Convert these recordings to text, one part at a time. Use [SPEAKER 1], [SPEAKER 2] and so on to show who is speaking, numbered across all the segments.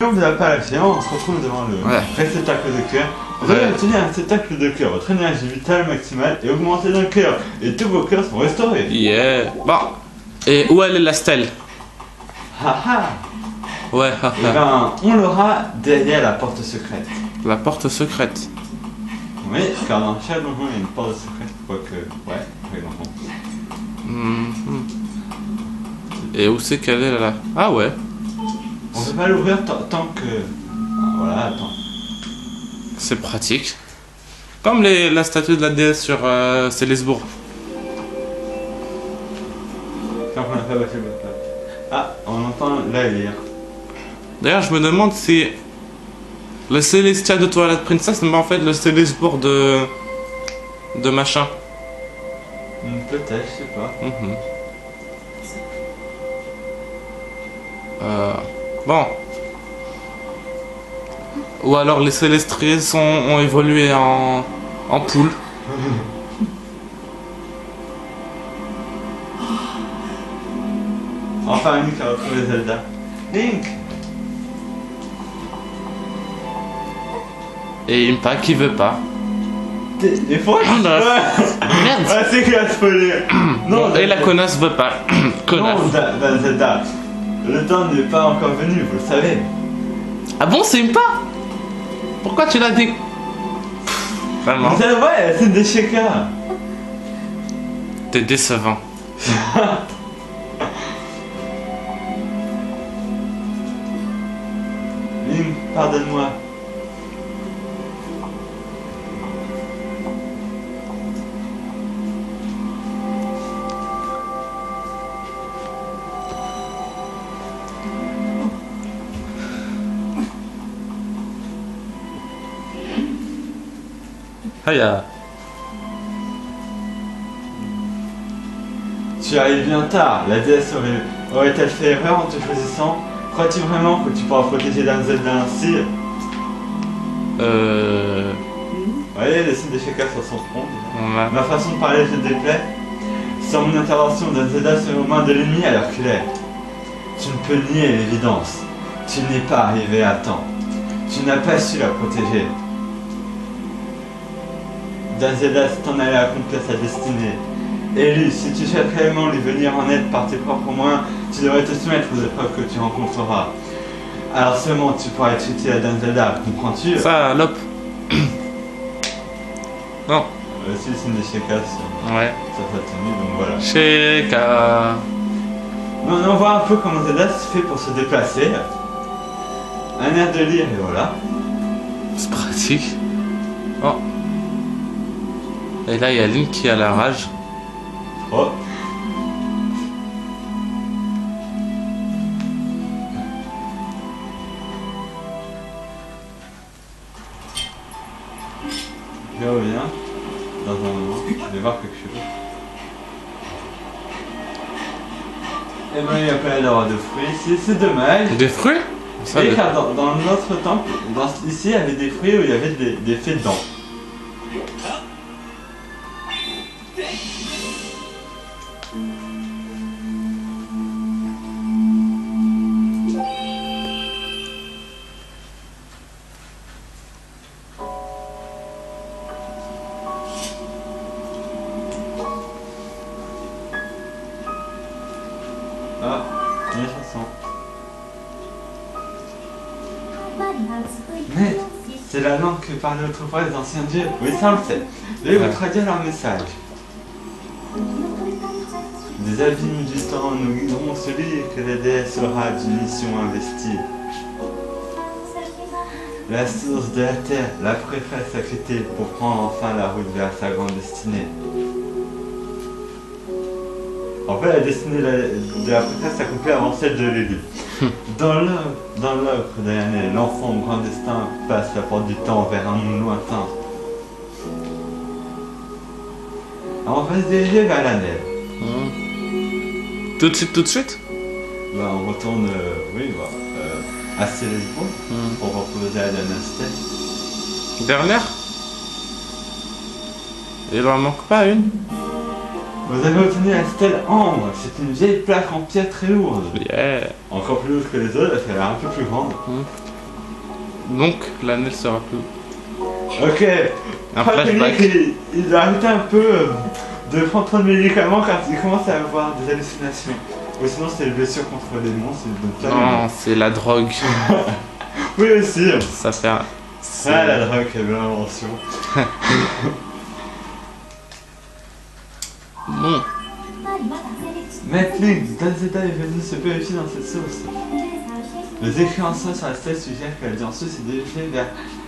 [SPEAKER 1] on vous a pas l'accident, on se retrouve devant le réceptacle de cœur. Vous allez obtenir un réceptacle de cœur, votre énergie vitale maximale est augmentée d'un cœur, et tous vos cœurs sont restaurés.
[SPEAKER 2] Yeah. Bon. Et où elle est la stèle?
[SPEAKER 1] Haha.
[SPEAKER 2] Ouais,
[SPEAKER 1] Eh ben, on l'aura derrière la porte secrète.
[SPEAKER 2] La porte secrète.
[SPEAKER 1] Oui, car dans chaque donjon, il y a une porte secrète, quoique, ouais, avec l'enfant.
[SPEAKER 2] Et où c'est qu'elle est là? Ah ouais.
[SPEAKER 1] On peut pas l'ouvrir tant que... Ah, voilà, attends.
[SPEAKER 2] C'est pratique. Comme la statue de la déesse sur Célesbourg.
[SPEAKER 1] Tant qu'on n'a pas battu le bas. Ah, on entend là lire.
[SPEAKER 2] D'ailleurs, je me demande si le Célestia de Twilight Princess, mais en fait le Célesbourg de machin.
[SPEAKER 1] Peut-être, je sais pas.
[SPEAKER 2] Bon. Ou alors les Célestriers ont évolué en poule.
[SPEAKER 1] Enfin, Link a retrouvé Zelda. Link!
[SPEAKER 2] Et Impa qui veut pas.
[SPEAKER 1] Des fois,
[SPEAKER 2] Merde!
[SPEAKER 1] Ah, c'est classe, faut lire.
[SPEAKER 2] Non, et la connasse veut pas. Connasse.
[SPEAKER 1] Non, Zelda. Le temps n'est pas encore venu, vous le savez.
[SPEAKER 2] Ah bon, c'est Impa? Pourquoi tu l'as dit? Vraiment.
[SPEAKER 1] Vous savez, ouais, c'est des chékas.
[SPEAKER 2] T'es décevant.
[SPEAKER 1] Link, pardonne-moi.
[SPEAKER 2] Aya.
[SPEAKER 1] Tu arrives bien tard. La déesse aurait-elle fait erreur en te choisissant? Crois-tu vraiment que tu pourras protéger Dame Zelda ainsi? Voyez les signes d'échec sur son front.
[SPEAKER 2] Ouais.
[SPEAKER 1] Ma façon de parler te déplaît? Sans mon intervention, Dame Zelda serait aux mains de l'ennemi à l'heure claire. Tu ne peux nier l'évidence. Tu n'es pas arrivé à temps. Tu n'as pas su la protéger. Dame Zelda s'en allait accomplir sa destinée. Élu, si tu souhaites réellement lui venir en aide par tes propres moyens, tu devrais te soumettre aux épreuves que tu rencontreras. Alors seulement tu pourras être utile à Dame Zelda, comprends-tu?
[SPEAKER 2] Ça, Lop. Non.
[SPEAKER 1] Si le signe d'échec,
[SPEAKER 2] Ouais.
[SPEAKER 1] ça t'a tenu, donc voilà.
[SPEAKER 2] Sheka.
[SPEAKER 1] Mais on voit un peu comment Zelda se fait pour se déplacer. Un air de lire et voilà.
[SPEAKER 2] C'est pratique. Oh. Et là, il y a Link qui a la rage.
[SPEAKER 1] Oh. Je reviens dans un moment, je vais voir quelque chose. Eh ben il n'y a pas d'avoir de fruits, c'est dommage.
[SPEAKER 2] Des fruits? Ça,
[SPEAKER 1] Et car dans notre temple, ici il y avait des fruits où il y avait des fées dedans. Ah, une chanson. Mais c'est la langue que parlaient autrefois les anciens dieux. Oui, ça on le sait. Je vais vous traduire leur message. Des abîmes du temps, nous guiderons celui que la déesse aura d'une mission investie. La source de la terre, la préfesse à quitter pour prendre enfin la route vers sa grande destinée. En fait, la destinée de la préfesse s'accomplit avant celle de l'élu. Dans l'ocre d'année, l'enfant au grand destin passe la porte du temps vers un monde lointain. Alors on va se diriger vers la nef.
[SPEAKER 2] Tout de suite, tout de suite?
[SPEAKER 1] Bah, on retourne, à Célesbourg pour retrouver la dernière stèle.
[SPEAKER 2] Dernière? Il en manque pas une?
[SPEAKER 1] Vous avez obtenu la stèle ambre. C'est une vieille plaque en pierre très lourde.
[SPEAKER 2] Yeah.
[SPEAKER 1] Encore plus lourde que les autres, elle a l'air un peu plus grande.
[SPEAKER 2] Donc l'année sera plus.
[SPEAKER 1] Ok.
[SPEAKER 2] Un
[SPEAKER 1] Frédéric,
[SPEAKER 2] flashback.
[SPEAKER 1] il a arrêté un peu de prendre trop de médicaments car il commence à avoir des hallucinations. Ou sinon c'est les blessures contre les monstres, c'est de
[SPEAKER 2] Non, c'est la drogue.
[SPEAKER 1] Oui aussi.
[SPEAKER 2] Ça fait.
[SPEAKER 1] Ah la drogue, quelle belle invention.
[SPEAKER 2] Bon.
[SPEAKER 1] Netflix, Dalzeta est venu se purifier dans cette sauce. Les écrivanciens sur la stèle suggèrent que la danseuse s'est dirigée vers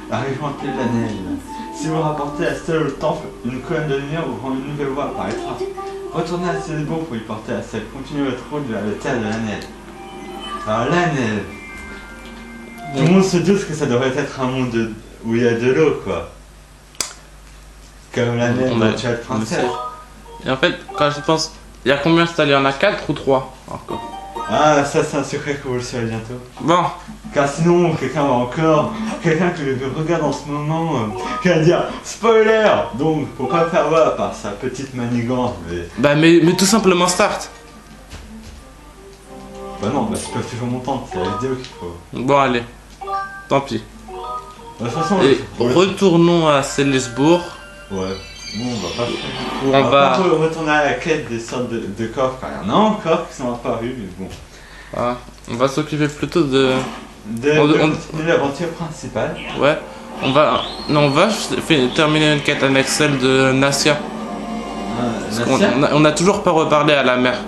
[SPEAKER 1] la région appelée l'Annelle. Si vous rapportez la stèle au temple, une colonne de lumière ouvrant une nouvelle voie apparaîtra. Retournez à Célébon pour y porter la stèle. Continuez votre route vers le terre de l'Annelle. Alors l'Annelle. Tout le monde se doute que ça devrait être un monde où il y a de l'eau, quoi. Comme l'Annelle dans Tuat Princesse.
[SPEAKER 2] Et en fait, quand j'y pense, il y a combien de stèles? Il y en a 4 ou 3 encore?
[SPEAKER 1] Ah, ça c'est un secret que vous le saurez bientôt.
[SPEAKER 2] Bon,
[SPEAKER 1] Car sinon, quelqu'un va encore, quelqu'un que je regarde en ce moment, qui va dire spoiler. Donc, faut pas faire voir par sa petite manigance.
[SPEAKER 2] mais tout simplement start.
[SPEAKER 1] Bah non, bah tu peux toujours m'entendre, c'est la vidéo qu'il faut.
[SPEAKER 2] Bon, allez, tant pis.
[SPEAKER 1] Bah, de toute façon,
[SPEAKER 2] Et
[SPEAKER 1] ouais.
[SPEAKER 2] retournons à Célesbourg,
[SPEAKER 1] Bon, on va pas.
[SPEAKER 2] où
[SPEAKER 1] On
[SPEAKER 2] on va.
[SPEAKER 1] va retourner à la quête des sortes de coffres, car il y en a encore qui sont apparus, mais bon.
[SPEAKER 2] Ah, on va s'occuper plutôt de.
[SPEAKER 1] De continuer l'aventure principale.
[SPEAKER 2] Ouais, on va. Non, on va terminer une quête avec celle de Nassia. Parce qu'on-
[SPEAKER 1] Nassia
[SPEAKER 2] on a toujours pas reparlé à la mère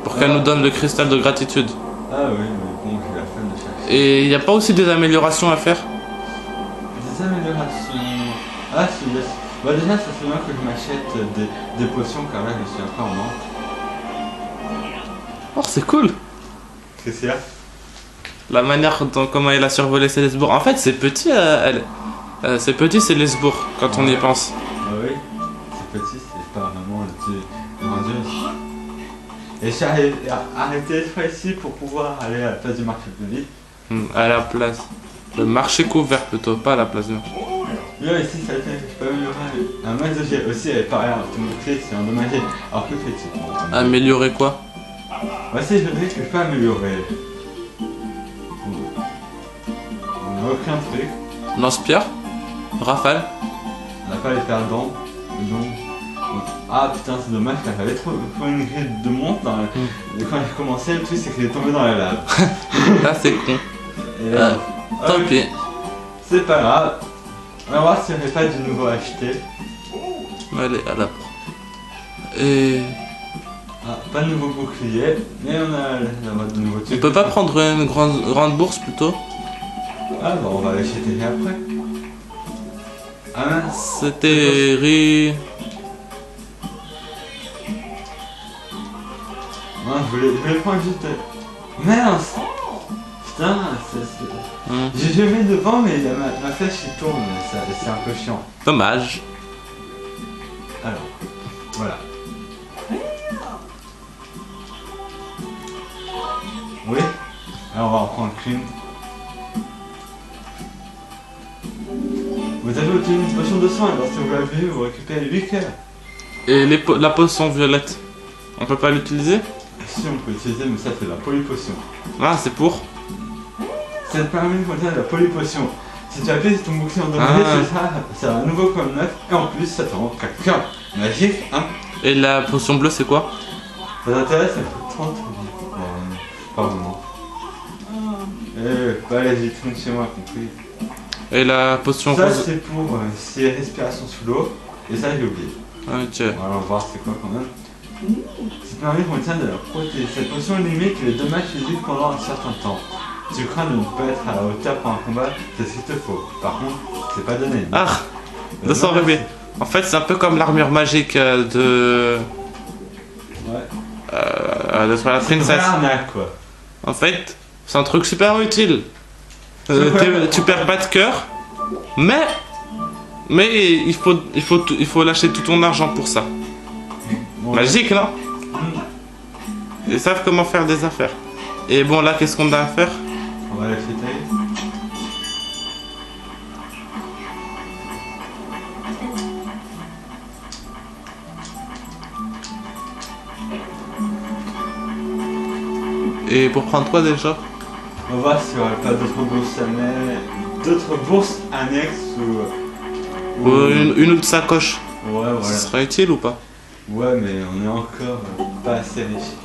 [SPEAKER 2] pour qu'elle
[SPEAKER 1] Ah.
[SPEAKER 2] nous donne le cristal de gratitude.
[SPEAKER 1] Ah oui, mais bon, j'ai la flemme de chercher.
[SPEAKER 2] Et il n'y a pas aussi des améliorations à faire?
[SPEAKER 1] Des améliorations. Ah, si, yes. Bah, déjà, ça fait bien que je m'achète des potions, car là, je suis un peu en manque.
[SPEAKER 2] Oh, c'est cool!
[SPEAKER 1] Qu'est-ce qu'il y a?
[SPEAKER 2] La manière dont comment elle a survolé Célesbourg. En fait, c'est petit, c'est petit Célesbourg quand on y pense.
[SPEAKER 1] Ah oui, c'est petit, c'est pas vraiment le plus grandiose. Et j'ai arrêté d'être ici pour pouvoir aller à la place du marché public.
[SPEAKER 2] À la place. Le marché couvert plutôt, pas à la place du marché.
[SPEAKER 1] Là, ici, ça a été, je peux améliorer. Un max de jet aussi, elle est pareil, tout mon clé, c'est endommagé. Alors que fait-il?
[SPEAKER 2] Améliorer quoi?
[SPEAKER 1] Bah, si, je dis que je peux améliorer. On n'a aucun truc.
[SPEAKER 2] Lance-pierre? Rafale?
[SPEAKER 1] On n'a pas les perdants. Donc. Ah putain, c'est dommage car j'avais trop une grille de monte dans et quand j'ai commencé, le truc c'est qu'il est tombé dans la lave.
[SPEAKER 2] Là, c'est con.
[SPEAKER 1] Et
[SPEAKER 2] Tant
[SPEAKER 1] ok,
[SPEAKER 2] pis.
[SPEAKER 1] c'est pas grave. On va voir s'il n'y aurait pas du nouveau acheté.
[SPEAKER 2] Allez, à la Et.
[SPEAKER 1] Ah, pas de nouveau bouclier, mais on a la mode de nouveau
[SPEAKER 2] On
[SPEAKER 1] truc.
[SPEAKER 2] peut pas prendre une grande bourse plutôt?
[SPEAKER 1] Ah bah on va l'acheter après. Ah mince.
[SPEAKER 2] C'était
[SPEAKER 1] Non, je voulais prendre juste. Mince. Putain, je mets devant mais il y a ma flèche qui tourne, c'est un peu chiant.
[SPEAKER 2] Dommage.
[SPEAKER 1] Alors, voilà. Oui. Alors on va en prendre qu'une. Vous avez obtenu une potion de soin, alors si vous l'avez vu, vous récupérez 8 cœurs.
[SPEAKER 2] Et la potion violette, on peut pas l'utiliser?
[SPEAKER 1] Si on peut utiliser, mais ça c'est la polypotion.
[SPEAKER 2] Ah, c'est pour?
[SPEAKER 1] Ça te permet de contenir la polypotion. Si tu appuies sur ton bouclier endommagé, c'est un nouveau comme neuf, et en plus ça te rend 4 cœurs. Magique, hein.
[SPEAKER 2] Et la potion bleue, c'est quoi?
[SPEAKER 1] Ça t'intéresse, ça coûte 30 pas vraiment. Bah allez-y, tourne chez moi, compris.
[SPEAKER 2] Et la potion
[SPEAKER 1] Ça
[SPEAKER 2] rose?
[SPEAKER 1] c'est pour c'est respiration sous l'eau, et ça j'ai oublié.
[SPEAKER 2] Ok.
[SPEAKER 1] On va voir c'est quoi quand même. Cette permet contient de la protéine. Cette potion limite les dommages physiques pendant un certain temps. Tu crains de ne pas être à la hauteur pour un combat, c'est ce qu'il te faut. Par contre, c'est pas donné.
[SPEAKER 2] Ah, 200 rubis. En fait, c'est un peu comme l'armure magique de Twilight
[SPEAKER 1] C'est une vraie
[SPEAKER 2] Princess.
[SPEAKER 1] arnaque quoi.
[SPEAKER 2] En fait, c'est un truc super utile. Tu perds pas de cœur, mais il faut lâcher tout ton argent pour ça.
[SPEAKER 1] Bon,
[SPEAKER 2] Magique, non? Ils savent comment faire des affaires. Et bon, là, qu'est-ce qu'on a à faire?
[SPEAKER 1] on va la fêter.
[SPEAKER 2] Et pour prendre quoi déjà?
[SPEAKER 1] On va voir s'il n'y aurait pas d'autres beaux sommets. d'autres bourses annexes ou
[SPEAKER 2] Une autre sacoche.
[SPEAKER 1] Ouais,
[SPEAKER 2] Ça
[SPEAKER 1] voilà.
[SPEAKER 2] serait utile ou pas?
[SPEAKER 1] Ouais, mais on est encore pas assez riche.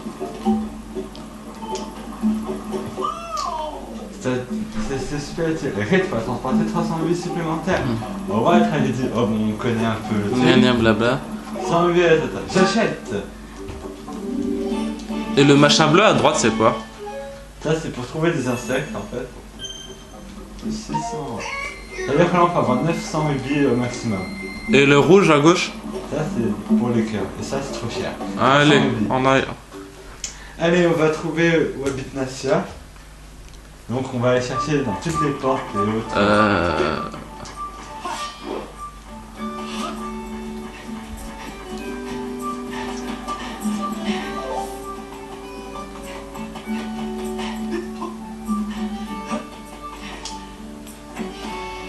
[SPEAKER 1] C'est super utile. Ok, tu vas transporter 300 billets supplémentaires. On va être allé dire, oh bon, on connaît un peu le truc.
[SPEAKER 2] Gna gna blabla.
[SPEAKER 1] 100 billets, j'achète.
[SPEAKER 2] Et le machin bleu à droite, c'est quoi?
[SPEAKER 1] Ça, c'est pour trouver des insectes en fait. 600. C'est-à-dire que là, on peut avoir 900 billets au maximum.
[SPEAKER 2] Et le rouge à gauche?
[SPEAKER 1] Ça, c'est pour les cœurs. Et ça, c'est trop cher.
[SPEAKER 2] Allez,
[SPEAKER 1] 100 billets.
[SPEAKER 2] on a...
[SPEAKER 1] Allez, on va trouver où habite Nassia. Donc, on va aller chercher dans toutes les portes et autres.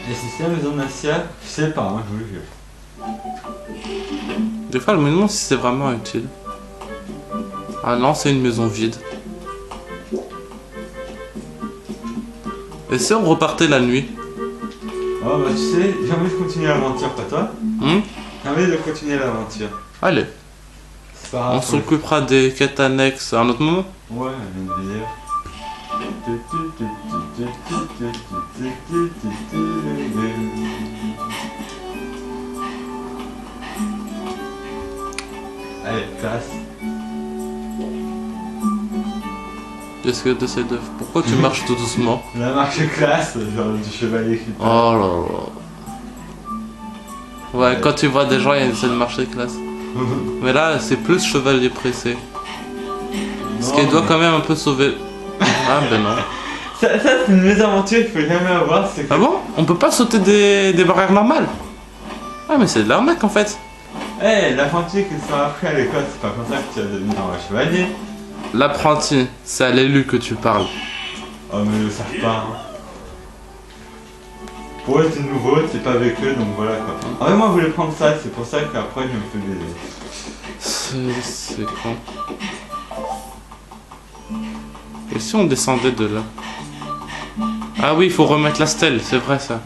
[SPEAKER 1] Et si c'est la maison de Nassia, je sais pas, hein, je vous le jure.
[SPEAKER 2] Des fois, je me demande si c'est vraiment utile. Ah non, c'est une maison vide. Et si on repartait la nuit?
[SPEAKER 1] Oh bah tu sais, j'ai envie de continuer l'aventure, pas toi? J'ai envie de continuer l'aventure.
[SPEAKER 2] Allez,
[SPEAKER 1] C'est pas grave.
[SPEAKER 2] on s'occupera des quêtes annexes à un autre moment.
[SPEAKER 1] Ouais, une vidéo. Allez, classe.
[SPEAKER 2] Qu'est-ce que t'essaies de... Pourquoi tu marches tout doucement?
[SPEAKER 1] La marche classe, genre du chevalier qui
[SPEAKER 2] Oh là là. Ouais, quand tu vois des gens, ils essaient de marcher classe. Mais là, c'est plus chevalier pressé. Ce qui doit quand même un peu sauver... Ah ben non.
[SPEAKER 1] Ça c'est une mésaventure qu'il faut jamais avoir, c'est que...
[SPEAKER 2] Ah bon? On peut pas sauter des barrières normales? Ah mais c'est de l'arnaque en fait.
[SPEAKER 1] Eh, l'apprenti que tu as appris à l'école, c'est pas comme ça que tu vas devenir un chevalier.
[SPEAKER 2] L'apprenti, c'est à l'élu que tu parles.
[SPEAKER 1] Oh mais ils le savent pas. Hein. Pour eux c'est nouveau, c'est pas avec eux, donc voilà quoi. En vrai moi je voulais prendre ça, c'est pour ça qu'après je me fais baiser.
[SPEAKER 2] C'est con. Et si on descendait de là? Ah oui, il faut remettre la stèle, c'est vrai ça.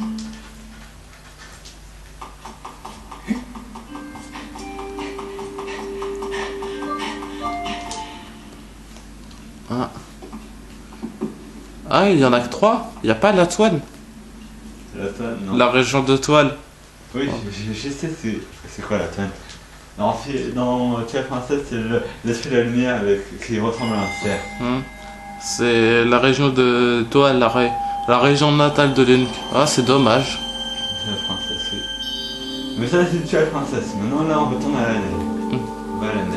[SPEAKER 2] Ah, il y en a que 3. Il n'y a pas la toile.
[SPEAKER 1] La toile, non.
[SPEAKER 2] La région de toile.
[SPEAKER 1] Oui, je sais c'est quoi la toile. Dans Tuile Princesse, c'est l'esprit de la lumière avec, qui ressemble à un cerf.
[SPEAKER 2] C'est la région de toile, la région natale de Link. Ah, c'est dommage.
[SPEAKER 1] Tuile Princesse, oui. Mais ça, c'est Tuile Princesse. Maintenant, là, on retourne à l'année. On va à l'année.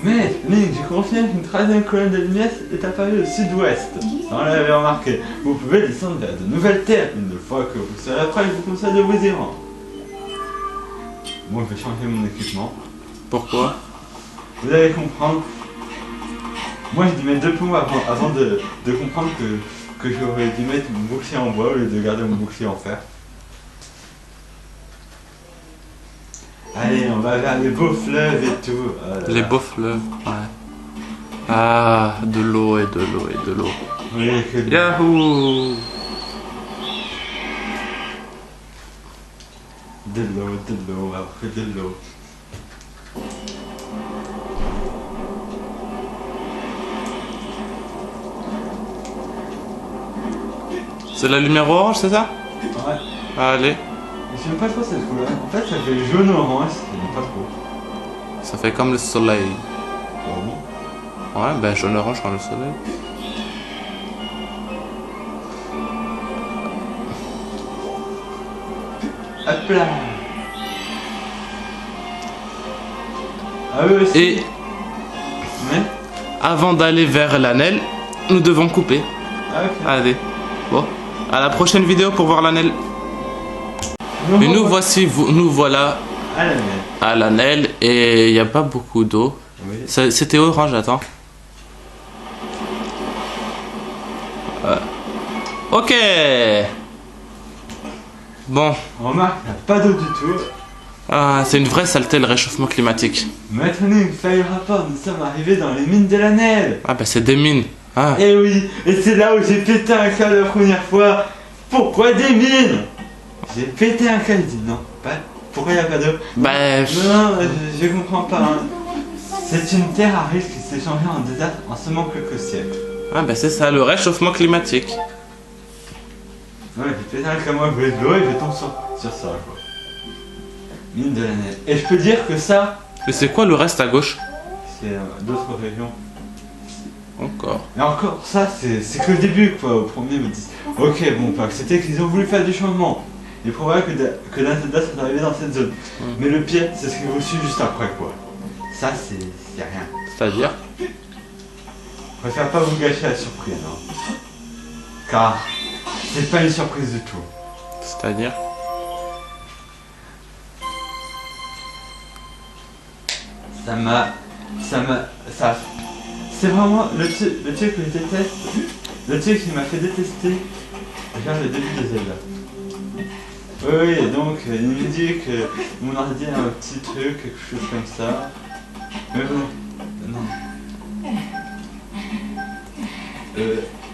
[SPEAKER 1] Mais, Link, j'ai confié qu'une troisième colonne de lumière est apparue au sud-ouest. On l'avait remarqué. Vous pouvez descendre vers de nouvelles terres. Une fois que vous serez prêt, je vous conseille de vous y rendre. Moi, je vais changer mon équipement.
[SPEAKER 2] Pourquoi?
[SPEAKER 1] Vous allez comprendre. Moi, j'ai dû mettre 2 plombs avant de comprendre que j'aurais dû mettre mon bouclier en bois au lieu de garder mon bouclier en fer. Allez, on va vers les beaux fleuves et tout. Oh là
[SPEAKER 2] Les
[SPEAKER 1] là.
[SPEAKER 2] beaux fleuves, ouais. Ah, de l'eau et de l'eau et de l'eau.
[SPEAKER 1] Oui, que
[SPEAKER 2] Yahoo!
[SPEAKER 1] de l'eau, après de l'eau.
[SPEAKER 2] C'est la lumière orange, c'est ça?
[SPEAKER 1] Ouais.
[SPEAKER 2] Allez,
[SPEAKER 1] J'aime pas trop cette couleur. En fait, ça fait jaune-orange, j'aime pas trop.
[SPEAKER 2] ça fait comme le soleil.
[SPEAKER 1] Oh.
[SPEAKER 2] Ouais, ben jaune-orange comme le soleil.
[SPEAKER 1] Hop là. Ah oui aussi.
[SPEAKER 2] Et
[SPEAKER 1] Mais
[SPEAKER 2] avant d'aller vers l'Anel, nous devons couper.
[SPEAKER 1] ah, ok.
[SPEAKER 2] Allez, bon, à la prochaine vidéo pour voir l'Anel. Et nous voici, nous voilà
[SPEAKER 1] Ah la mienne.
[SPEAKER 2] à l'Anel et il n'y a pas beaucoup d'eau.
[SPEAKER 1] Oui.
[SPEAKER 2] C'était orange, attends. Ok. Bon,
[SPEAKER 1] On remarque qu'il n'y a pas d'eau du tout.
[SPEAKER 2] ah, c'est une vraie saleté le réchauffement climatique.
[SPEAKER 1] Maître Link, ça ira pas, nous sommes arrivés dans les mines de la neige.
[SPEAKER 2] Ah bah c'est des mines. Ah.
[SPEAKER 1] Et oui, et c'est là où j'ai pété un câble la première fois. Pourquoi des mines? J'ai pété un câble, j'ai dit non, pas. Pourquoi il n'y a pas d'eau?
[SPEAKER 2] Bah,
[SPEAKER 1] Non, je comprends pas. Hein. C'est une terre aride qui s'est changée en désastre en seulement quelques siècles.
[SPEAKER 2] ah bah c'est ça, le réchauffement climatique.
[SPEAKER 1] Ouais, j'ai pété un câble, moi je voulais de l'eau et je tombe sur ça, quoi. Mine de la neige. Et je peux dire que ça,
[SPEAKER 2] Et c'est quoi le reste à gauche?
[SPEAKER 1] c'est d'autres régions.
[SPEAKER 2] Encore.
[SPEAKER 1] Et encore, ça, c'est que le début, quoi. Au premier, ils me disent, ok, bon, pas c'était qu'ils ont voulu faire du changement. Il est probable que l'Antada soit arrivé dans cette zone. Mais le pire, c'est ce qui vous suit juste après, quoi. Ça, c'est rien.
[SPEAKER 2] C'est-à-dire?
[SPEAKER 1] Je préfère pas vous gâcher la surprise, hein. Car c'est pas une surprise du tout.
[SPEAKER 2] C'est-à-dire?
[SPEAKER 1] Ça. C'est vraiment le truc que je déteste. Le truc qui m'a fait détester. Regarde le début de Zelda. Oui, donc il me dit que mon ordi a un petit truc, quelque chose comme ça. Mais bon, non.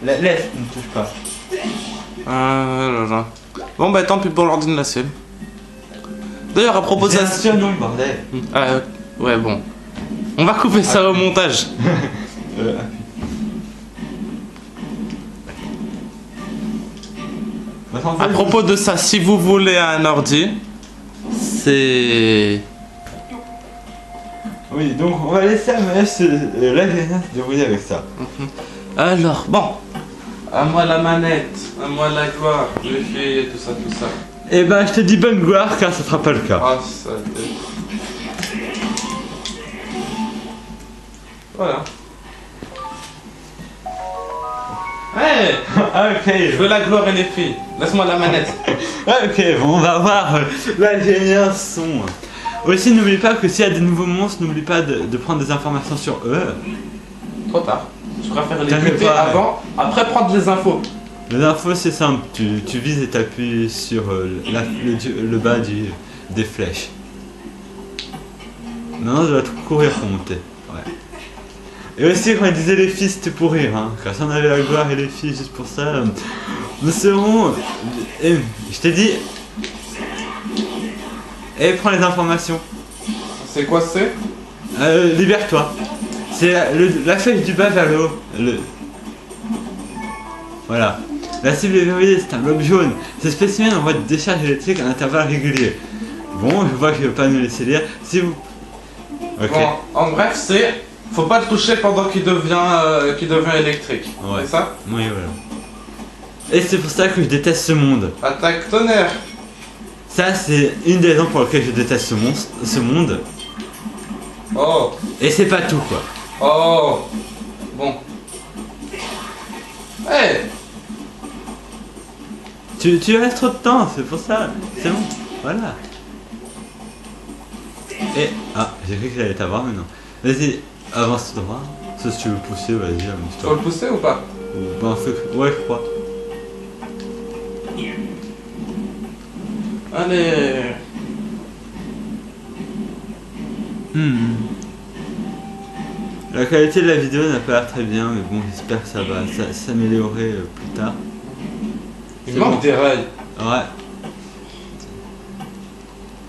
[SPEAKER 1] Laisse, ne touche pas.
[SPEAKER 2] Ah là là. Bon bah tant pis pour l'ordi de la cible. D'ailleurs à propos de
[SPEAKER 1] Bien
[SPEAKER 2] ça...
[SPEAKER 1] sûr, non, bordel.
[SPEAKER 2] Ah ouais bon. On va couper ça au montage. À propos de ça, si vous voulez un ordi, c'est...
[SPEAKER 1] Oui, donc on va laisser Amaya se débrouiller avec ça.
[SPEAKER 2] Alors, bon. À moi la manette, à moi la gloire, les filles et tout ça, tout ça.
[SPEAKER 1] Eh ben, je te dis bonne gloire car ce sera pas le cas.
[SPEAKER 2] Ah, ça... Voilà. Hey,
[SPEAKER 1] Ok,
[SPEAKER 2] je veux la gloire et les filles. Laisse-moi la manette.
[SPEAKER 1] ok, bon, on va voir l'ingénieur son. Aussi, n'oublie pas que s'il y a des nouveaux monstres, n'oublie pas de prendre des informations sur eux.
[SPEAKER 2] Trop tard. Je préfère les
[SPEAKER 1] T'inquiète
[SPEAKER 2] buter
[SPEAKER 1] pas,
[SPEAKER 2] avant, après prendre les infos.
[SPEAKER 1] Les infos, c'est simple, tu vises et t'appuies sur le bas des flèches. Maintenant, je dois tout courir pour monter. Ouais. Et aussi, quand il disait les filles, c'était pour rire, hein. Car si on avait la gloire et les filles juste pour ça, nous serons. Et, je t'ai dit. Et prends les informations.
[SPEAKER 2] C'est quoi c'est?
[SPEAKER 1] Libère-toi. C'est la flèche du bas vers le haut. Voilà. La cible est verrouillée, c'est un bloc jaune. Ce spécimen envoie des décharges électriques à intervalles réguliers. Bon, je vois que je ne vais pas nous laisser lire. Si vous. Ok.
[SPEAKER 2] Bon, en bref, c'est... Faut pas le toucher pendant qu'il devient électrique.
[SPEAKER 1] Ouais.
[SPEAKER 2] C'est ça?
[SPEAKER 1] Oui, voilà. Et c'est pour ça que je déteste ce monde.
[SPEAKER 2] Attaque tonnerre.
[SPEAKER 1] Ça, c'est une des raisons pour lesquelles je déteste ce monde.
[SPEAKER 2] Oh.
[SPEAKER 1] Et c'est pas tout, quoi.
[SPEAKER 2] Oh. Bon. Hey.
[SPEAKER 1] Tu restes trop de temps, c'est pour ça. C'est bon. Voilà. Et. Ah, j'ai cru que j'allais t'avoir, mais non. Vas-y, avance tout droit. Ça, si tu veux pousser, vas-y,
[SPEAKER 2] Faut
[SPEAKER 1] amuse-toi.
[SPEAKER 2] le pousser ou pas?
[SPEAKER 1] Ben, ouais, je crois.
[SPEAKER 2] Allez.
[SPEAKER 1] La qualité de la vidéo n'a pas l'air très bien, mais bon, j'espère que ça va s'améliorer plus tard.
[SPEAKER 2] Il
[SPEAKER 1] C'est
[SPEAKER 2] manque
[SPEAKER 1] bon.
[SPEAKER 2] des rails.
[SPEAKER 1] Ouais.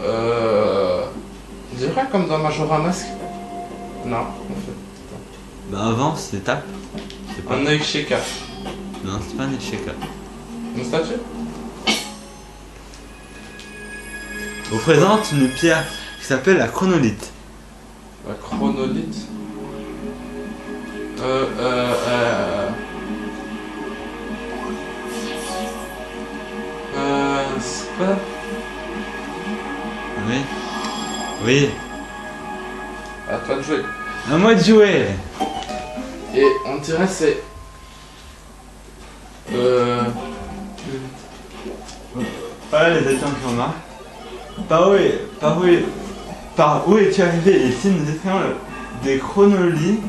[SPEAKER 2] On dirait comme dans Majora Mask. Non, en fait.
[SPEAKER 1] Bah avance, étape. C'est pas.
[SPEAKER 2] Un œil Sheka.
[SPEAKER 1] Non, c'est pas un échec.
[SPEAKER 2] Une statue?
[SPEAKER 1] On présente une pierre qui s'appelle la chronolite.
[SPEAKER 2] La chronolite. C'est pas...
[SPEAKER 1] Oui. Oui.
[SPEAKER 2] À toi de jouer.
[SPEAKER 1] À moi de jouer.
[SPEAKER 2] Et on dirait c'est...
[SPEAKER 1] Voilà les habitants qui remarquent. Par où es-tu arrivé? Ici nous essayons des chronolites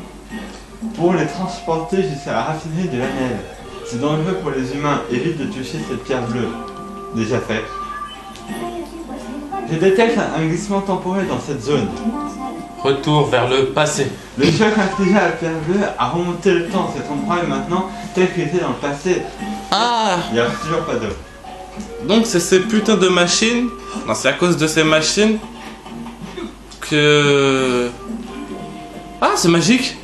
[SPEAKER 1] pour les transporter jusqu'à la raffinerie de la neve. C'est dangereux pour les humains, évite de toucher cette pierre bleue. Déjà fait. Je détecte un glissement temporel dans cette zone.
[SPEAKER 2] Retour vers le passé.
[SPEAKER 1] Le choc infligé à la Pierre Bleue a remonté le temps. Cet endroit est maintenant tel qu'il était dans le passé.
[SPEAKER 2] Ah!
[SPEAKER 1] Il n'y a toujours pas d'eau.
[SPEAKER 2] Donc c'est ces putains de machines. Non, c'est à cause de ces machines que... Ah, c'est magique.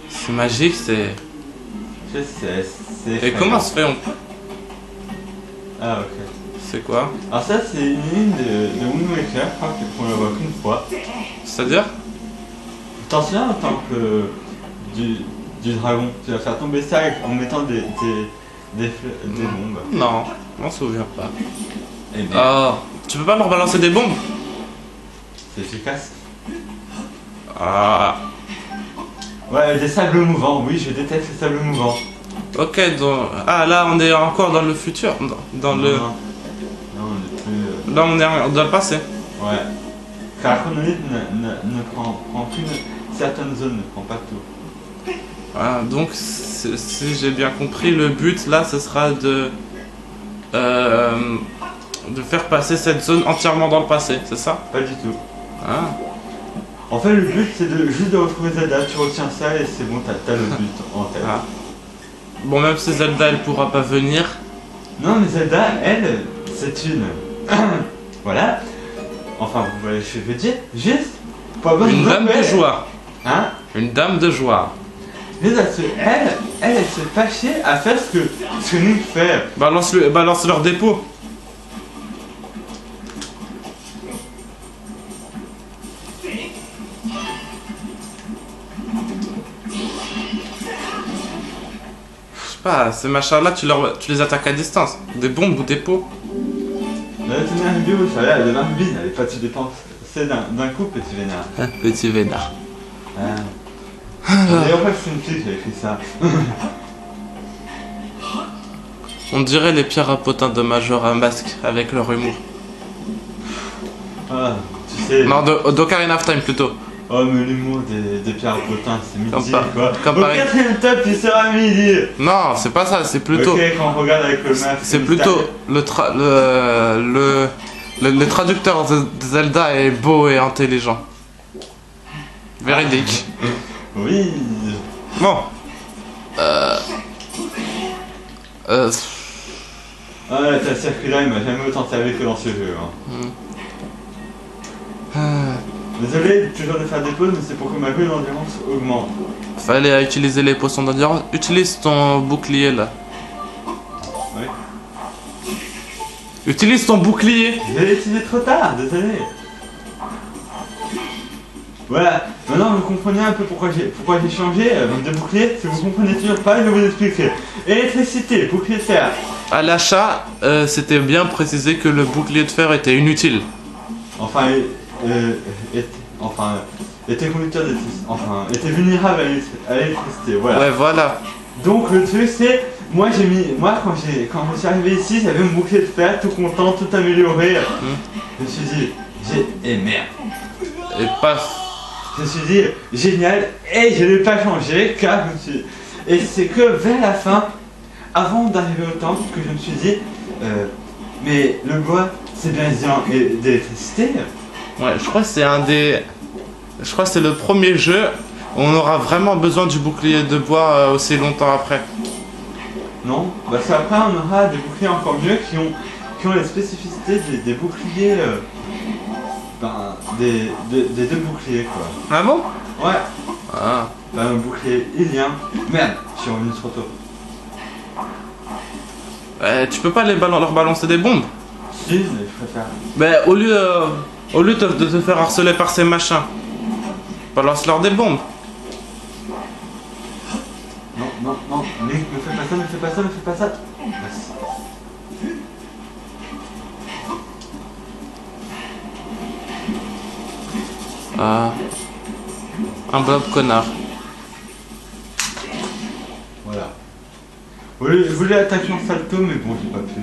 [SPEAKER 2] C'est magique, c'est...
[SPEAKER 1] Je sais, c'est...
[SPEAKER 2] Et
[SPEAKER 1] effrayant.
[SPEAKER 2] comment se fait on...
[SPEAKER 1] Ah, ok.
[SPEAKER 2] C'est quoi?
[SPEAKER 1] Alors ça, c'est une ligne de Wind Waker, je crois qu'on la voit qu'une fois.
[SPEAKER 2] C'est-à-dire?
[SPEAKER 1] T'en souviens en tant que du dragon, tu vas faire tomber ça en mettant des bombes.
[SPEAKER 2] Non, je m'en souviens pas.
[SPEAKER 1] Eh bien,
[SPEAKER 2] Oh, tu peux pas leur balancer des bombes?
[SPEAKER 1] c'est efficace.
[SPEAKER 2] Ah,
[SPEAKER 1] Ouais, des sables mouvants, oui, je déteste les sables mouvants.
[SPEAKER 2] ok, donc... Ah, là, on est encore dans le futur, dans le...
[SPEAKER 1] Non, on est plus...
[SPEAKER 2] Là, on est dans le passé.
[SPEAKER 1] Ouais. Car la chronologie ne prend qu'une certaine zone, ne prend pas tout.
[SPEAKER 2] Ah, donc, si j'ai bien compris, le but, là, ce sera de faire passer cette zone entièrement dans le passé, c'est ça?
[SPEAKER 1] Pas du tout.
[SPEAKER 2] Ah,
[SPEAKER 1] En fait, le but, c'est juste de retrouver Zelda. Tu retiens ça et c'est bon, t'as le but en tête.
[SPEAKER 2] ah. Bon, même si Zelda, elle pourra pas venir.
[SPEAKER 1] Non, mais Zelda, elle, c'est une... voilà. Enfin, vous voyez ce que je veux dire. Juste pour avoir
[SPEAKER 2] Une dame de
[SPEAKER 1] nouvelle-
[SPEAKER 2] joie.
[SPEAKER 1] Hein.
[SPEAKER 2] Une dame de joie.
[SPEAKER 1] Mais elle se fâchait à faire ce que nous fait.
[SPEAKER 2] Balance leur dépôt. Je sais pas, ces machins-là, tu les attaques à distance. Des bombes ou des pots.
[SPEAKER 1] La tenue bio, ça a l'air de l'armine, elle est pas tu dépenses. C'est d'un coup, petit vénard.
[SPEAKER 2] Petit vénard.
[SPEAKER 1] D'ailleurs, en fait, c'est une fille qui a écrit ça.
[SPEAKER 2] On dirait les pierres à potins de Majora Mask avec leur humour.
[SPEAKER 1] Ah, tu sais.
[SPEAKER 2] Non, d'Ocarina of Time plutôt.
[SPEAKER 1] Oh, mais l'humour des pierres potins, c'est midi, quoi.
[SPEAKER 2] comme
[SPEAKER 1] Au
[SPEAKER 2] par-
[SPEAKER 1] quatrième top, il sera midi.
[SPEAKER 2] Non, c'est pas ça, c'est plutôt...
[SPEAKER 1] Ok, quand on regarde avec le masque.
[SPEAKER 2] C'est plutôt le traducteur de Zelda est beau et intelligent. Véridique.
[SPEAKER 1] Oui.
[SPEAKER 2] Bon.
[SPEAKER 1] Ah, ta circulaire, il m'a jamais autant servi que dans ce jeu. Hein. Désolé, toujours de faire des pauses, mais c'est pour que ma bulle d'endurance augmente.
[SPEAKER 2] Fallait utiliser les potions d'endurance. Utilise ton bouclier là.
[SPEAKER 1] Oui.
[SPEAKER 2] Utilise ton bouclier.
[SPEAKER 1] Je l'ai utilisé trop tard, désolé. Voilà, maintenant vous comprenez un peu pourquoi j'ai changé de bouclier. Si vous comprenez toujours pas, je vais vous expliquer. Électricité, bouclier de fer.
[SPEAKER 2] À l'achat, c'était bien précisé que le bouclier de fer était inutile.
[SPEAKER 1] Enfin, était conducteur d'électricité. Enfin, était vulnérable à l'électricité, voilà.
[SPEAKER 2] Ouais, voilà.
[SPEAKER 1] Donc le truc c'est, moi quand je suis arrivé ici, j'avais mon bouclier de fer, tout content, tout amélioré. Je me suis dit, merde.
[SPEAKER 2] Et pas...
[SPEAKER 1] Je me suis dit, génial, et je n'ai pas changé, car je me suis... Et c'est que vers la fin, avant d'arriver au temple, que je me suis dit, mais le bois, c'est bien d'électricité.
[SPEAKER 2] Ouais, je crois que c'est un des... Je crois que c'est le premier jeu où on aura vraiment besoin du bouclier de bois aussi longtemps après.
[SPEAKER 1] Non, parce qu'après on aura des boucliers encore mieux qui ont les spécificités des boucliers, des deux boucliers quoi.
[SPEAKER 2] Ah bon?
[SPEAKER 1] Ouais,
[SPEAKER 2] Ah.
[SPEAKER 1] un bouclier ilien. Merde, je suis revenu trop tôt.
[SPEAKER 2] Tu peux pas leur balancer des bombes?
[SPEAKER 1] Si, mais je préfère.
[SPEAKER 2] Ben, au lieu de te faire harceler par ces machins, balance-leur des bombes.
[SPEAKER 1] Non, Link, ne fais pas ça. Merci.
[SPEAKER 2] Ah. Un blob connard.
[SPEAKER 1] Voilà. Je voulais attaquer en salto, mais bon, j'ai pas pu.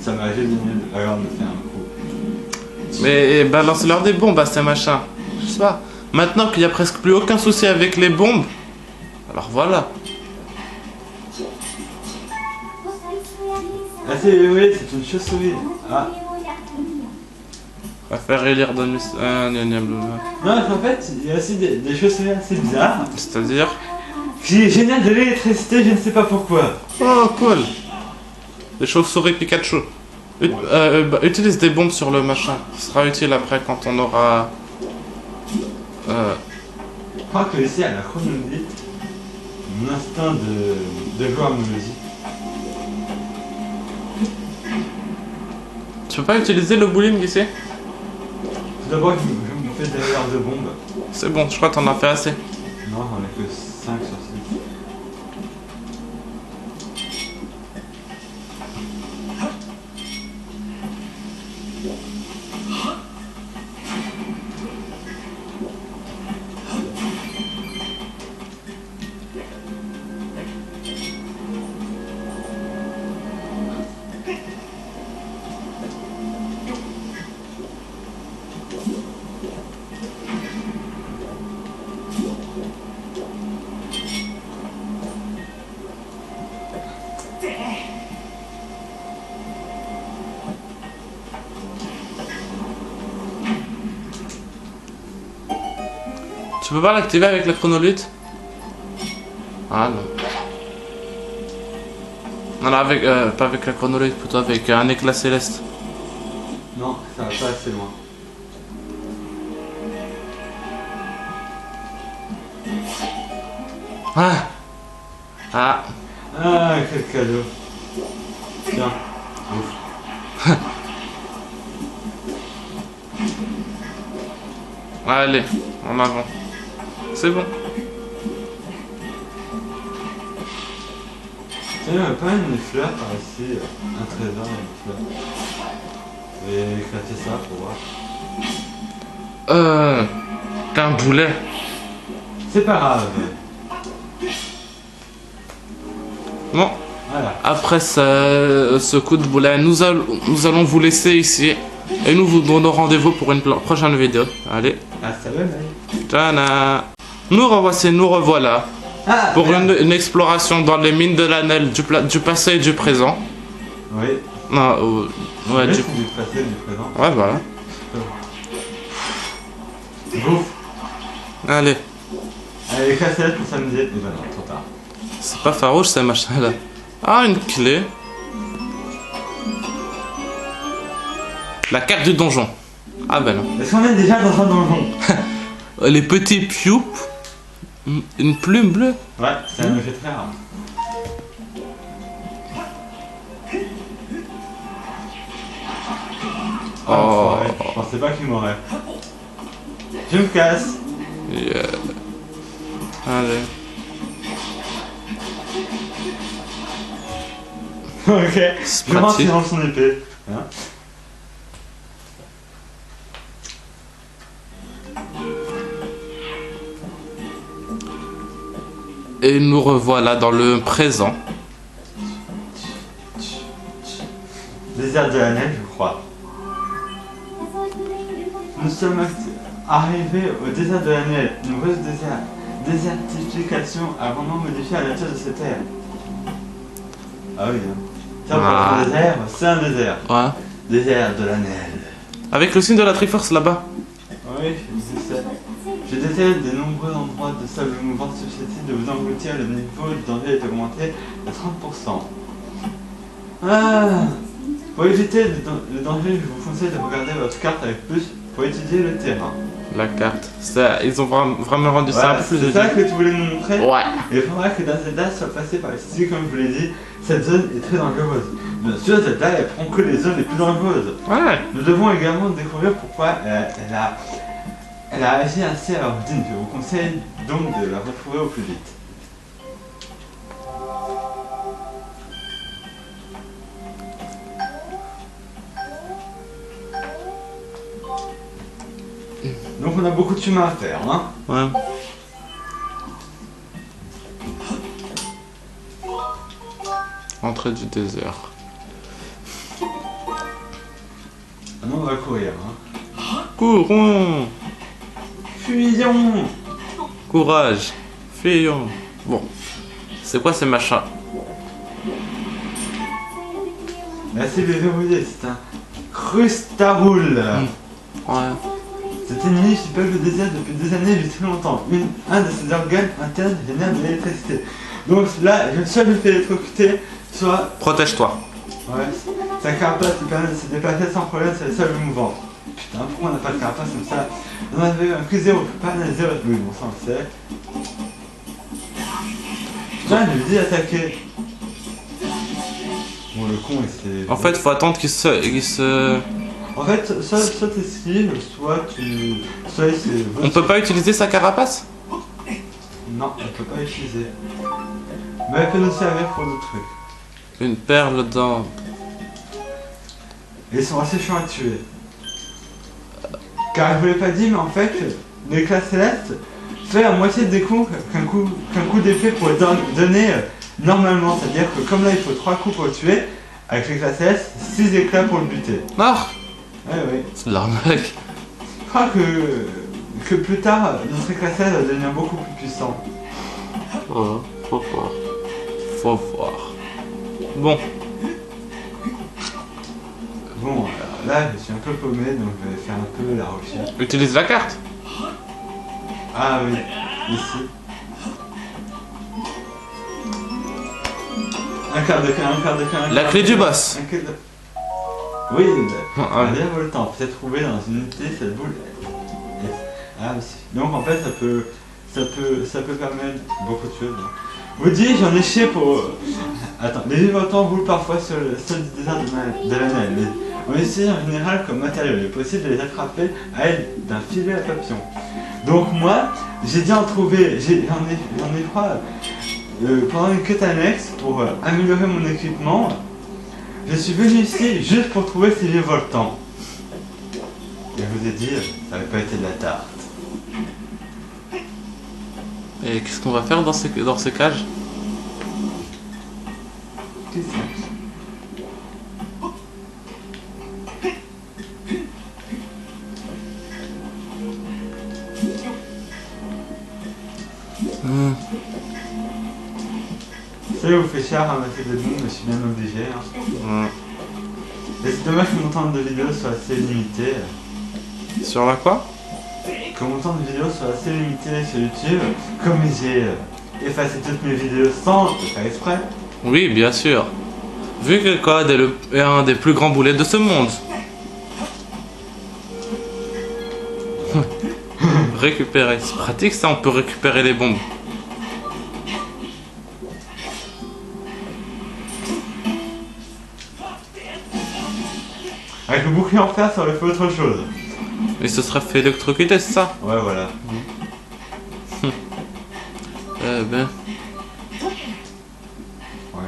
[SPEAKER 1] Ça m'a gêné de faire un coup.
[SPEAKER 2] Mais balance-leur des bombes à ces machins. Je sais pas. Maintenant qu'il y a presque plus aucun souci avec les bombes, alors voilà.
[SPEAKER 1] Ah c'est, oui, c'est une chauve-souris. Ah.
[SPEAKER 2] On va faire élire de Non,
[SPEAKER 1] Non, en fait, il y a aussi des chauves-souris assez bizarres.
[SPEAKER 2] c'est-à-dire.
[SPEAKER 1] Qui génèrent de l'électricité, je ne sais pas pourquoi.
[SPEAKER 2] Oh, cool. Des chauves-souris Pikachu. Utilise des bombes sur le machin. Ce sera utile après quand on aura...
[SPEAKER 1] Je crois que ici, à la chronologie, mon instinct de joueur me le dit.
[SPEAKER 2] Tu peux pas utiliser le bowling ici?
[SPEAKER 1] Tout d'abord, je me fais des heures de bombes.
[SPEAKER 2] C'est bon, je crois que t'en as fait assez.
[SPEAKER 1] Non, j'en ai que 5 sur 6.
[SPEAKER 2] Tu peux pas l'activer avec la chronolite? Ah non. Non, non, avec, pas avec la chronolite, plutôt avec un éclat céleste.
[SPEAKER 1] Non, ça va pas assez loin.
[SPEAKER 2] Ah. Ah.
[SPEAKER 1] Ah, quel cadeau. Tiens. Ouf.
[SPEAKER 2] Allez, en avant. C'est bon.
[SPEAKER 1] Tiens, il y a pas une fleur par ici. Un trésor et une fleur. Je vais éclater ça pour voir.
[SPEAKER 2] T'as un boulet.
[SPEAKER 1] C'est pas grave.
[SPEAKER 2] Bon,
[SPEAKER 1] Voilà.
[SPEAKER 2] après ce coup de boulet, nous allons vous laisser ici. Et nous vous donnons rendez-vous pour une prochaine vidéo. Allez.
[SPEAKER 1] Ah, ça va, mec.
[SPEAKER 2] Tana. Nous revoici, nous revoilà.
[SPEAKER 1] Ah,
[SPEAKER 2] Pour
[SPEAKER 1] merde.
[SPEAKER 2] une exploration dans les mines de l'Anel du passé et du présent.
[SPEAKER 1] Oui.
[SPEAKER 2] Non, ouais,
[SPEAKER 1] Ouais,
[SPEAKER 2] du...
[SPEAKER 1] c'est du passé, du présent.
[SPEAKER 2] Ouais, voilà.
[SPEAKER 1] Bouf.
[SPEAKER 2] Allez.
[SPEAKER 1] Allez, cassette pour s'amuser. Et ben non, trop tard.
[SPEAKER 2] C'est pas farouche, ces machins-là. Ah, une clé. La carte du donjon. Ah ben non.
[SPEAKER 1] Est-ce qu'on est déjà dans un donjon?
[SPEAKER 2] Les petits pioups. Une plume bleue.
[SPEAKER 1] Ouais, c'est un objet très rare.
[SPEAKER 2] Oh.
[SPEAKER 1] Ouais, je pensais pas qu'il m'aurait. Je me casse.
[SPEAKER 2] Yeah. Allez.
[SPEAKER 1] Ok.
[SPEAKER 2] C'est
[SPEAKER 1] Je rentre
[SPEAKER 2] pratique.
[SPEAKER 1] dans son épée. Hein?
[SPEAKER 2] Et nous revoilà dans le présent.
[SPEAKER 1] Désert de la neige, je crois. Nous sommes arrivés au désert de la neige, une grosse désertification a vraiment modifié la nature de cette terre. Ah oui, hein. Ça, pour
[SPEAKER 2] Ah.
[SPEAKER 1] un désert, c'est un désert.
[SPEAKER 2] Ouais.
[SPEAKER 1] Désert de la neige.
[SPEAKER 2] Avec le signe de la Triforce là-bas.
[SPEAKER 1] Oui, je sais. Je déteste de nombreux endroits de sable mouvant susceptibles de vous engloutir. Le niveau de danger est augmenté de 30%. Ah. Pour éviter le danger, je vous conseille de regarder votre carte avec plus pour étudier le terrain.
[SPEAKER 2] La carte. Ça, ils ont vraiment rendu ça un
[SPEAKER 1] Voilà,
[SPEAKER 2] peu plus
[SPEAKER 1] c'est ça que tu voulais nous montrer.
[SPEAKER 2] Ouais.
[SPEAKER 1] Il faudra que dans Zelda soit passé par ici, comme je vous l'ai dit. Cette zone est très dangereuse. Bien sûr, Zelda, elle prend que les zones les plus dangereuses.
[SPEAKER 2] Ouais.
[SPEAKER 1] Nous devons également découvrir pourquoi elle a agi ainsi à l'origine. Je vous conseille donc de la retrouver au plus vite. Donc on a beaucoup de chemin à faire, hein.
[SPEAKER 2] Ouais. Entrée du désert.
[SPEAKER 1] Maintenant on va courir, hein.
[SPEAKER 2] Courons.
[SPEAKER 1] Fuyons.
[SPEAKER 2] Courage. Fuyons. Bon. C'est quoi ces machins?
[SPEAKER 1] La cible est verrouillée, c'est un Crustaroul.
[SPEAKER 2] Ouais.
[SPEAKER 1] Cet ennemi qui peuple le désert depuis des années vit très longtemps. Un de ses organes internes génère de l'électricité. Donc là, soit je le fais électrocuter, soit...
[SPEAKER 2] Protège-toi.
[SPEAKER 1] Ouais, sa carapace lui permet de se déplacer sans problème sur les sols mouvants. Putain, pourquoi on n'a pas de carapace comme ça? On avait un Q0, on peut pas analyser... Oui, bon, ça on le sait. Putain, je lui dis d'attaquer. Bon, le con, il s'est...
[SPEAKER 2] En fait, faut attendre qu'il se...
[SPEAKER 1] En fait, soit t'esquives, soit tu... Soit il s'est...
[SPEAKER 2] On peut pas utiliser sa carapace?
[SPEAKER 1] Non, on peut pas l'utiliser. Mais elle peut nous servir pour d'autres trucs.
[SPEAKER 2] Une perle d'or.
[SPEAKER 1] Et ils sont assez chiants à tuer. Car je vous l'ai pas dit, mais en fait, l'éclat céleste fait la moitié des coups qu'un coup d'épée pourrait donner normalement. C'est-à-dire que comme là il faut 3 coups pour le tuer, avec l'éclat céleste, 6 éclats pour le buter.
[SPEAKER 2] Ah,
[SPEAKER 1] Ouais, oui.
[SPEAKER 2] c'est de l'arnaque.
[SPEAKER 1] Je crois que plus tard, notre éclat céleste va devenir beaucoup plus puissant.
[SPEAKER 2] Ouais, faut voir. Faut voir. Bon,
[SPEAKER 1] Bon, alors là je suis un peu paumé, donc je vais faire un peu la recherche.
[SPEAKER 2] utilise la carte.
[SPEAKER 1] Ah oui, ici. Un quart de cœur, un quart de cœur.
[SPEAKER 2] La clé du boss.
[SPEAKER 1] Un quart de... Oui,
[SPEAKER 2] Ah,
[SPEAKER 1] on a bien le temps. Peut-être trouver dans une unité cette boule. Yes. Ah aussi. Donc en fait ça peut permettre beaucoup de choses. Vous dites, j'en ai chié pour... Attends, les vivants roulent parfois sur le sol du désert de la neige. On utilise en général comme matériau. Il est possible de les attraper à l'aide d'un filet à papillon. Donc moi, j'ai dû en trouver, j'en ai trois pendant une quête annexe pour améliorer mon équipement. Je suis venu ici juste pour trouver ces vieux voltants. Et je vous ai dit, ça n'avait pas été de la tarte.
[SPEAKER 2] Et qu'est-ce qu'on va faire dans ces cages?
[SPEAKER 1] Qu'est-ce que c'est? Ça vous fait cher à ramasser des bombes, mais je suis bien obligé. Hein. Et c'est dommage que mon temps de vidéo soit assez limité.
[SPEAKER 2] Sur la quoi?
[SPEAKER 1] Que mon temps de vidéo soit assez limité sur YouTube, comme j'ai effacé toutes mes vidéos sans le faire exprès.
[SPEAKER 2] Oui, bien sûr. Vu que Code est un des plus grands boulets de ce monde. Récupérer. C'est pratique ça, on peut récupérer les bombes.
[SPEAKER 1] Avec le bouclier en fer, ça aurait fait autre chose.
[SPEAKER 2] Et ce serait fait électrocuter, c'est ça?
[SPEAKER 1] Ouais, voilà.
[SPEAKER 2] Eh ben.
[SPEAKER 1] Ouais.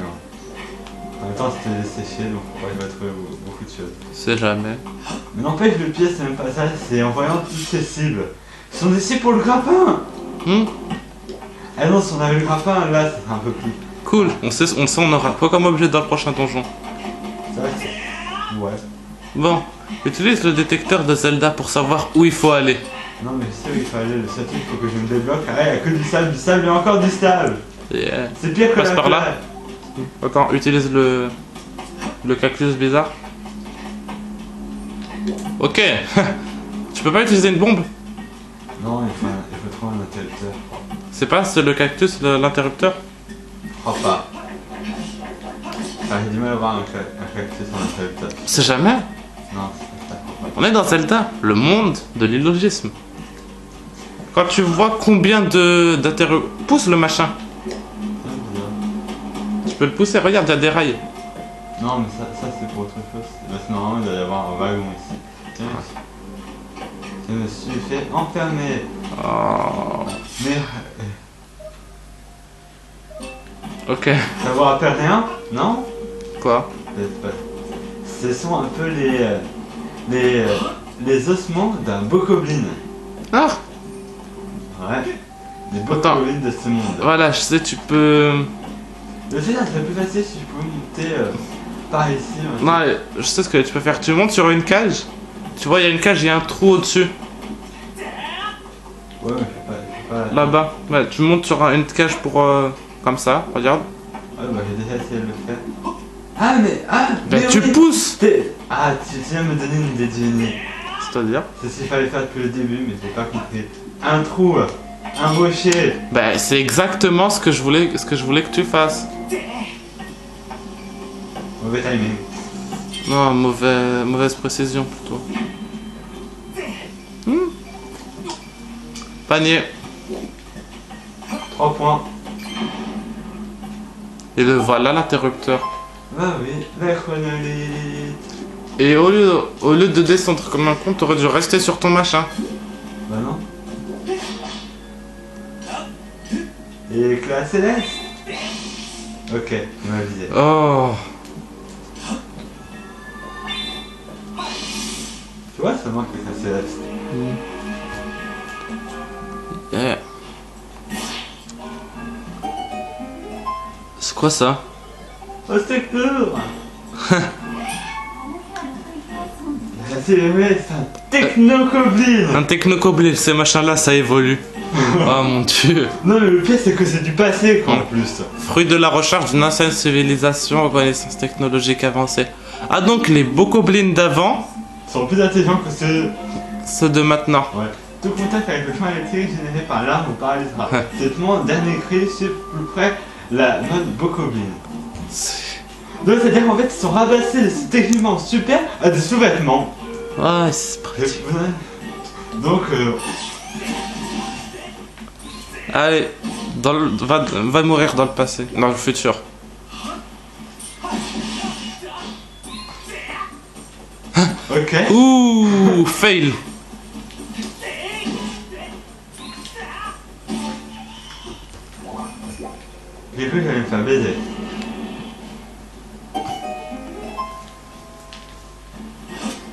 [SPEAKER 1] En même temps, c'était séché, donc on pourrait trouver beaucoup de choses.
[SPEAKER 2] C'est jamais.
[SPEAKER 1] Mais n'empêche, le pire, c'est même pas ça, c'est en voyant toutes ces cibles. Ce sont des cibles pour le grappin! Ah non, si on avait le grappin, là, ça serait un peu plus.
[SPEAKER 2] Cool, on sait, on aura quoi comme objet dans le prochain donjon.
[SPEAKER 1] C'est vrai que c'est... Ouais.
[SPEAKER 2] Bon, utilise le détecteur de Zelda pour savoir où il faut aller.
[SPEAKER 1] Non, mais je sais où il faut aller, le seul truc, il faut que je me débloque. Ah, il y a que du sable et encore du sable!
[SPEAKER 2] Yeah.
[SPEAKER 1] C'est pire que
[SPEAKER 2] Passe
[SPEAKER 1] la
[SPEAKER 2] par là.
[SPEAKER 1] terre.
[SPEAKER 2] Attends, utilise le cactus bizarre. Ok. Tu peux pas utiliser une bombe?
[SPEAKER 1] Non, il faut trouver un interrupteur.
[SPEAKER 2] C'est pas le cactus l'interrupteur?
[SPEAKER 1] Je crois pas. Ah, j'ai du mal à voir un cactus en interrupteur.
[SPEAKER 2] C'est jamais.
[SPEAKER 1] Non, c'est pas ça.
[SPEAKER 2] On est dans Zelda, le monde de l'illogisme. Quand tu vois combien d'interrupteurs... Pousse le machin. Tu peux le pousser, regarde, il y a des rails.
[SPEAKER 1] Non, mais ça c'est pour autre chose. Parce que normalement, il doit y avoir un wagon ici. Je me suis fait enfermer.
[SPEAKER 2] Oh.
[SPEAKER 1] Mais...
[SPEAKER 2] Ok.
[SPEAKER 1] Ça vous rappelle rien? Non?
[SPEAKER 2] Quoi?
[SPEAKER 1] Peut-être pas. Ce sont un peu les ossements d'un bokoblin.
[SPEAKER 2] Ah.
[SPEAKER 1] Ouais. Les
[SPEAKER 2] Attends.
[SPEAKER 1] bokoblins de ce monde.
[SPEAKER 2] Voilà, je sais, tu peux...
[SPEAKER 1] Je sais, ça serait plus facile si je pouvais monter par ici.
[SPEAKER 2] Non, je sais ce que tu peux faire. Tu montes sur une cage. Tu vois, il y a une cage, il y a un trou au-dessus.
[SPEAKER 1] Ouais, mais je sais pas...
[SPEAKER 2] Là-bas. Ouais, tu montes sur une cage pour... comme ça, regarde.
[SPEAKER 1] Ouais, bah j'ai déjà essayé de le faire. Ah, mais. Ah,
[SPEAKER 2] Ben,
[SPEAKER 1] mais
[SPEAKER 2] tu
[SPEAKER 1] oui.
[SPEAKER 2] pousses.
[SPEAKER 1] Ah, tu viens de me donner une idée de génie.
[SPEAKER 2] C'est-à-dire?
[SPEAKER 1] C'est ce qu'il fallait faire depuis le début, mais j'ai pas compris. Un trou, un rocher.
[SPEAKER 2] Ben, c'est exactement ce que je voulais que tu fasses.
[SPEAKER 1] Mauvais timing.
[SPEAKER 2] Non, mauvaise précision plutôt. Panier.
[SPEAKER 1] 3 points.
[SPEAKER 2] Et le voilà l'interrupteur.
[SPEAKER 1] Ah oui, la chronolite.
[SPEAKER 2] Et au lieu de descendre comme un con, t'aurais dû rester sur ton machin.
[SPEAKER 1] Bah non. Et éclat céleste. Ok, on m'a visé.
[SPEAKER 2] Oh.
[SPEAKER 1] Tu vois, ça manque l'éclat céleste.
[SPEAKER 2] Yeah. C'est quoi ça?
[SPEAKER 1] Oh, c'est court. C'est un technocoblin.
[SPEAKER 2] Un technocoblin, ces machins-là, ça évolue. Oh mon dieu.
[SPEAKER 1] Non, mais le pire, c'est que c'est du passé, quoi, en plus.
[SPEAKER 2] Fruit de la recherche d'une ancienne civilisation aux connaissances technologiques avancées. Ah, donc les bokoblins d'avant,
[SPEAKER 1] Ils sont plus intelligents que
[SPEAKER 2] ceux de maintenant.
[SPEAKER 1] Ouais. Tout contact avec le champ électrique généré par l'arme ou paralysera. Traitement dernier cri sur plus près la note bokoblin. Donc, c'est-à-dire qu'en fait, ils sont rabaissés techniquement super à des sous-vêtements.
[SPEAKER 2] Ouais, c'est pratique.
[SPEAKER 1] Donc,
[SPEAKER 2] Allez, va mourir dans le passé, dans le futur.
[SPEAKER 1] ok.
[SPEAKER 2] Ouh, fail.
[SPEAKER 1] J'ai cru que j'allais me faire baiser.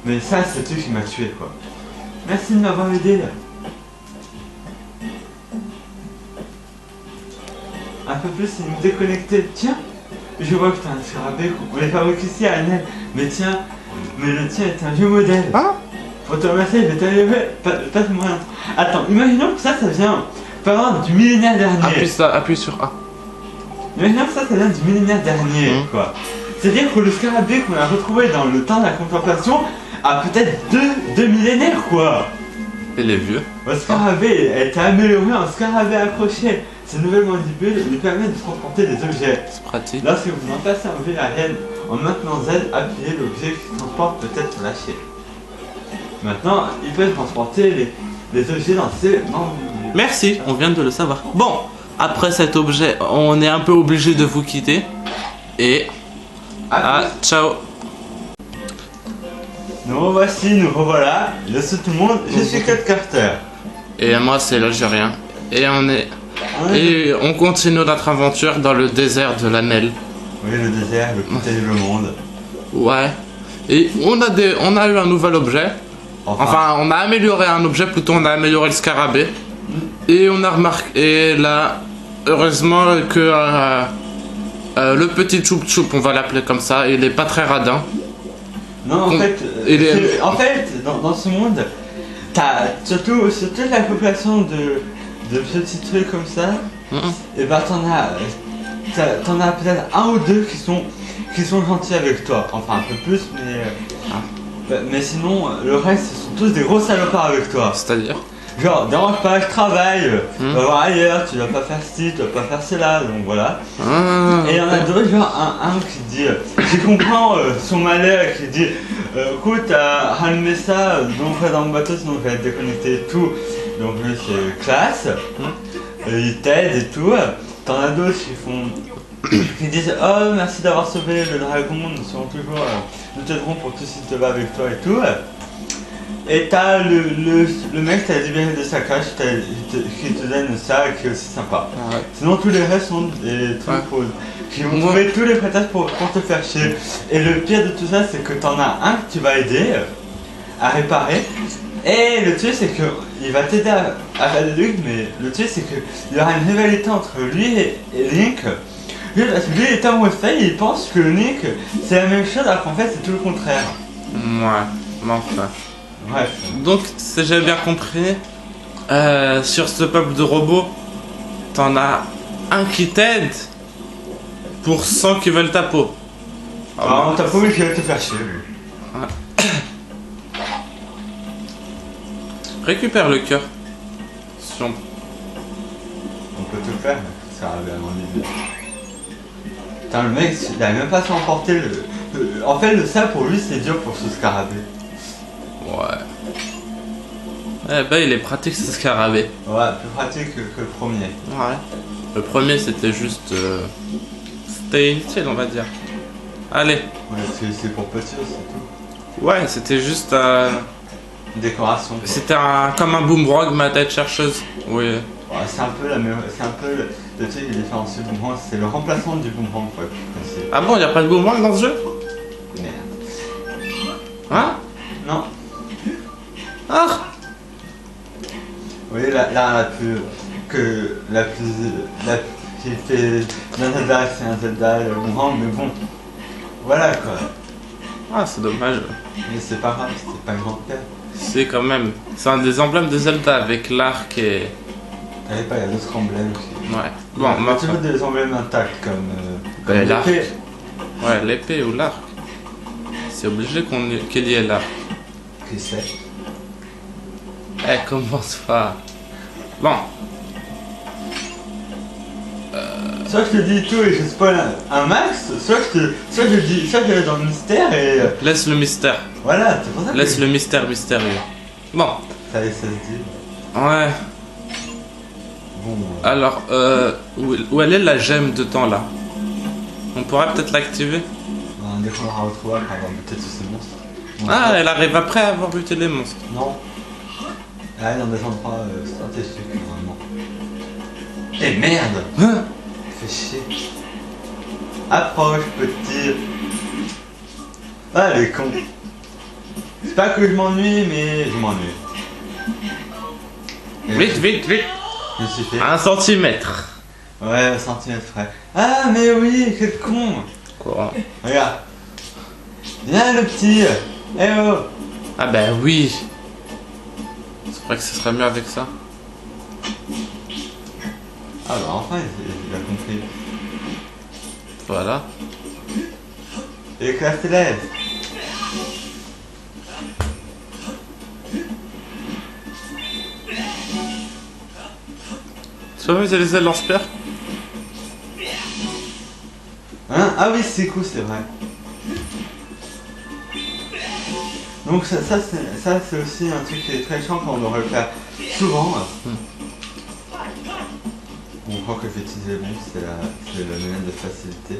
[SPEAKER 1] Mais ça, c'est tout qui m'a tué, quoi. Merci de m'avoir aidé. Un peu plus, il me déconnecter. Tiens, je vois que t'as un scarabée qu'on les fabrique ici à Annelle. Mais tiens, mais le tien est un vieux modèle.
[SPEAKER 2] Hein?
[SPEAKER 1] Pour te remercier, je vais t'améliorer. Pas de moyen. Attends, imaginons que ça vient par exemple du millénaire dernier.
[SPEAKER 2] Appuie sur A.
[SPEAKER 1] Imaginons que ça vient du millénaire dernier, quoi. C'est-à-dire que le scarabée qu'on a retrouvé dans le temps de la contemplation a peut-être deux millénaires, quoi.
[SPEAKER 2] Et les vieux.
[SPEAKER 1] Le scarabée a été amélioré en scarabée accroché. Ces nouvelles mandibules lui permettent de transporter des objets.
[SPEAKER 2] C'est pratique.
[SPEAKER 1] Lorsque vous en passez un objet aérienne, en maintenant Z, appuyez l'objet qui transporte peut être lâché. Maintenant, il peut transporter les objets dans ces mandibules.
[SPEAKER 2] Merci, on vient de le savoir. Bon, après cet objet, on est un peu obligé de vous quitter. Et... ciao.
[SPEAKER 1] Nous revoici, nous revoilà. Je suis tout le monde, je suis Cut Carter.
[SPEAKER 2] Et moi, c'est l'Algérien. Et on continue notre aventure dans le désert de l'Annelle.
[SPEAKER 1] Oui, le désert, le plus terrible monde.
[SPEAKER 2] Ouais. Et on a eu un nouvel objet. Enfin, on a amélioré un objet, plutôt on a amélioré le scarabée. Et on a remarqué, et là, heureusement que le petit Choup Choup, on va l'appeler comme ça, il est pas très radin.
[SPEAKER 1] Non, en fait, dans ce monde, t'as surtout la population de petits trucs comme ça, et bah t'en as peut-être un ou deux qui sont gentils avec toi. Enfin, un peu plus, mais sinon, le reste, ce sont tous des gros salopards avec toi.
[SPEAKER 2] C'est-à-dire?
[SPEAKER 1] Genre, dérange pas, je travaille, tu vas voir ailleurs, tu dois pas faire ci, tu dois pas faire cela, donc voilà. Et il y en a d'autres, genre un qui dit, qui comprend son malheur, qui dit, écoute, rallumer ça, donc va dans le bateau, sinon je vais être déconnecté et tout. Donc lui c'est classe, il t'aide et tout. T'en as d'autres qui disent, oh merci d'avoir sauvé le dragon, nous t'aiderons pour tout ce qui te va avec toi et tout. Et t'as le mec qui t'a libéré de sa cage, qui te donne ça, qui est aussi sympa.
[SPEAKER 2] Ouais.
[SPEAKER 1] Sinon tous les restes sont des trucs qui vont trouver tous les prétextes pour te faire chier. Et le pire de tout ça, c'est que t'en as un que tu vas aider à réparer. Et le truc c'est que il va t'aider à faire des trucs, mais le truc c'est que il y aura une rivalité entre lui et Link. Parce que lui il est amoureux de Faye et il pense que Link c'est la même chose alors qu'en fait c'est tout le contraire.
[SPEAKER 2] Ouais, mais enfin.
[SPEAKER 1] Bref.
[SPEAKER 2] Donc, si j'ai bien compris, sur ce peuple de robots, t'en as un qui t'aide pour 100 qui veulent ta peau.
[SPEAKER 1] Alors, t'as pas obligé de te faire chier, lui.
[SPEAKER 2] Récupère le cœur. Si on-
[SPEAKER 1] On peut tout faire, mais ça arrive à mon idée. Putain, le mec, il a même pas su emporter En fait, le sable pour lui, c'est dur pour ce scarabée.
[SPEAKER 2] Ouais. Eh ben, il est pratique ce scarabée.
[SPEAKER 1] Ouais, plus pratique que le premier.
[SPEAKER 2] Ouais. Le premier, c'était juste... C'était inutile, on va dire. Allez.
[SPEAKER 1] Ouais, c'est pour petit, c'est tout.
[SPEAKER 2] Ouais, c'était juste
[SPEAKER 1] Décoration.
[SPEAKER 2] C'était comme un boomerang, ma tête chercheuse. Oui.
[SPEAKER 1] Ouais, c'est un peu la même... C'est un peu le truc qui différencie le boomerang, c'est le remplacement du boomerang, quoi.
[SPEAKER 2] Ah bon, y a pas de boomerang dans ce jeu?
[SPEAKER 1] Merde.
[SPEAKER 2] Hein?
[SPEAKER 1] Non.
[SPEAKER 2] Ah!
[SPEAKER 1] Vous voyez, la plus... qui fait d'un Zelda, c'est un Zelda, le boomerang, mais bon. Voilà, quoi.
[SPEAKER 2] Ah, c'est dommage.
[SPEAKER 1] Mais c'est pas grave, c'était pas grand-père.
[SPEAKER 2] C'est quand même... C'est un des emblèmes de Zelda avec l'arc et...
[SPEAKER 1] T'avais pas, il y a d'autres emblèmes aussi.
[SPEAKER 2] Ouais. Bon,
[SPEAKER 1] il y a toujours des emblèmes intacts comme
[SPEAKER 2] l'arc.
[SPEAKER 1] l'épée.
[SPEAKER 2] Ouais, l'épée ou l'arc. C'est obligé qu'il y ait l'arc.
[SPEAKER 1] Qui sait?
[SPEAKER 2] Eh, commence pas. Bon.
[SPEAKER 1] Soit je te dis tout et je spoil un max, soit je vais dans le mystère et...
[SPEAKER 2] Laisse le mystère.
[SPEAKER 1] Voilà, c'est pour ça que...
[SPEAKER 2] Laisse le mystère mystérieux. Bon.
[SPEAKER 1] Ça laisse se dire.
[SPEAKER 2] Ouais.
[SPEAKER 1] Bon...
[SPEAKER 2] Alors, où elle est la gemme de temps là? On pourrait peut-être l'activer?
[SPEAKER 1] Dès qu'on l'aura retrouvé, on va avoir buté tous ces monstres. Bon,
[SPEAKER 2] Ah, elle arrive après avoir buté les monstres.
[SPEAKER 1] non. Elle est dans des endroits stratégiques, normalement. Eh merde!
[SPEAKER 2] Hein?
[SPEAKER 1] Fais chier. Approche, petit. Ah, elle est con. C'est pas que je m'ennuie, mais je m'ennuie.
[SPEAKER 2] Vite, vite, vite!
[SPEAKER 1] Je me suis fait.
[SPEAKER 2] 1 centimètre.
[SPEAKER 1] Ouais, un centimètre près. Ah, mais oui, quel con!
[SPEAKER 2] Quoi?
[SPEAKER 1] Regarde. Viens, le petit. Eh oh!
[SPEAKER 2] Ah bah oui. C'est vrai que ce serait mieux avec ça.
[SPEAKER 1] Ah, bah enfin, il a compris.
[SPEAKER 2] Voilà.
[SPEAKER 1] Éclat céleste.
[SPEAKER 2] Tu vas utiliser le lance-pierre?
[SPEAKER 1] Hein? Ah oui, c'est cool, c'est vrai. Donc ça c'est aussi un truc qui est très chiant quand on devrait le faire souvent. Bon, je crois que j'ai utilisé le bon, c'est le moyen de facilité.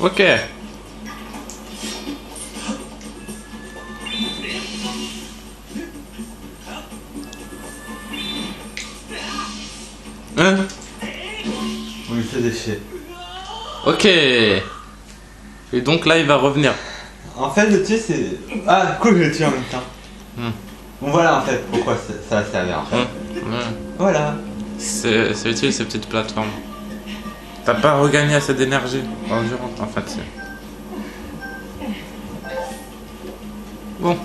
[SPEAKER 2] Ok. Hein?
[SPEAKER 1] On lui fait des chiens.
[SPEAKER 2] Ok. Et donc là, il va revenir.
[SPEAKER 1] En fait, le tuer c'est... Ah, cool, je le tue en même temps. Bon, voilà en fait pourquoi ça a servi en fait. Voilà.
[SPEAKER 2] C'est utile ces petites plateformes. T'as pas regagné assez d'énergie endurante en fait. Bon.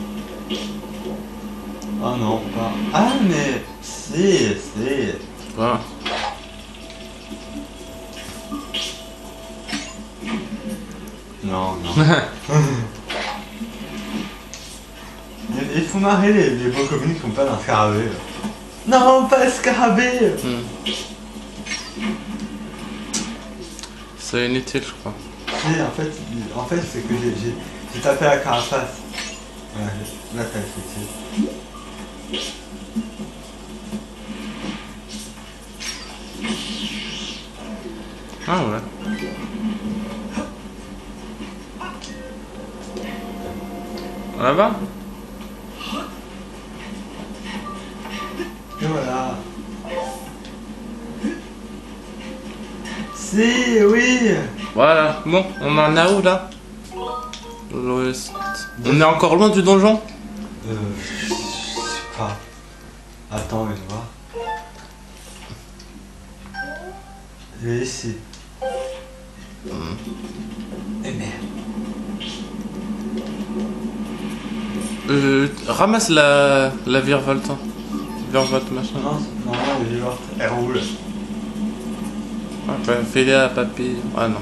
[SPEAKER 1] Oh non, pas... Ah mais... Si.
[SPEAKER 2] Voilà.
[SPEAKER 1] Non. Il faut marrer les beaux communes qui n'ont pas d'un scarabée. Non, pas le scarabée.
[SPEAKER 2] C'est inutile, je crois.
[SPEAKER 1] Si, en fait c'est que j'ai tapé la carapace. Ouais, là t'as utile.
[SPEAKER 2] Ah ouais. Là-bas?
[SPEAKER 1] Et voilà. Si, oui.
[SPEAKER 2] Voilà. Bon, on en a où là? L'ouest. On est encore loin du donjon?
[SPEAKER 1] Je sais pas. Attends, je vois. Il est ici. Et merde.
[SPEAKER 2] Ramasse la virevolte. vers votre machin.
[SPEAKER 1] Non, elle est vivante. Elle roule.
[SPEAKER 2] Ah, bah, fais-les à papy. Ah non.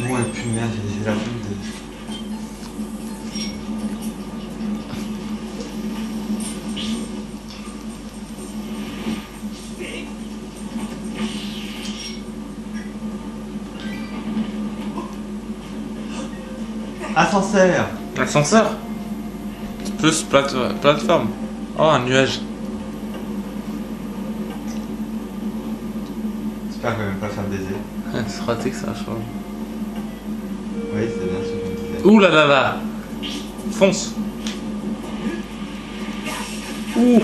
[SPEAKER 1] Bon, et puis merde, j'ai la flemme de... Ascenseur.
[SPEAKER 2] Ascenseur. Plus plateforme. Oh, un nuage.
[SPEAKER 1] J'espère qu'elle va même pas faire baiser.
[SPEAKER 2] C'est pratique ça, je crois.
[SPEAKER 1] Oui, c'est bien ce qu'on disait.
[SPEAKER 2] Ouh là là là. Fonce. Ouh.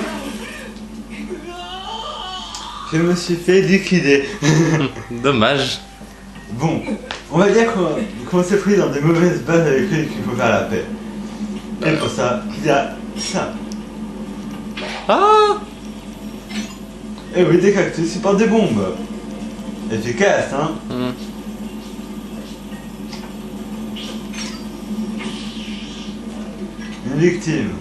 [SPEAKER 1] Je me suis fait liquider.
[SPEAKER 2] Dommage.
[SPEAKER 1] Bon, on va dire qu'on s'est pris dans des mauvaises bases avec lui et qu'il faut faire la paix. Et pour ça, il y a ça.
[SPEAKER 2] Ah.
[SPEAKER 1] Et oui, des cactus, c'est pas des bombes. Efficace, hein. Une victime.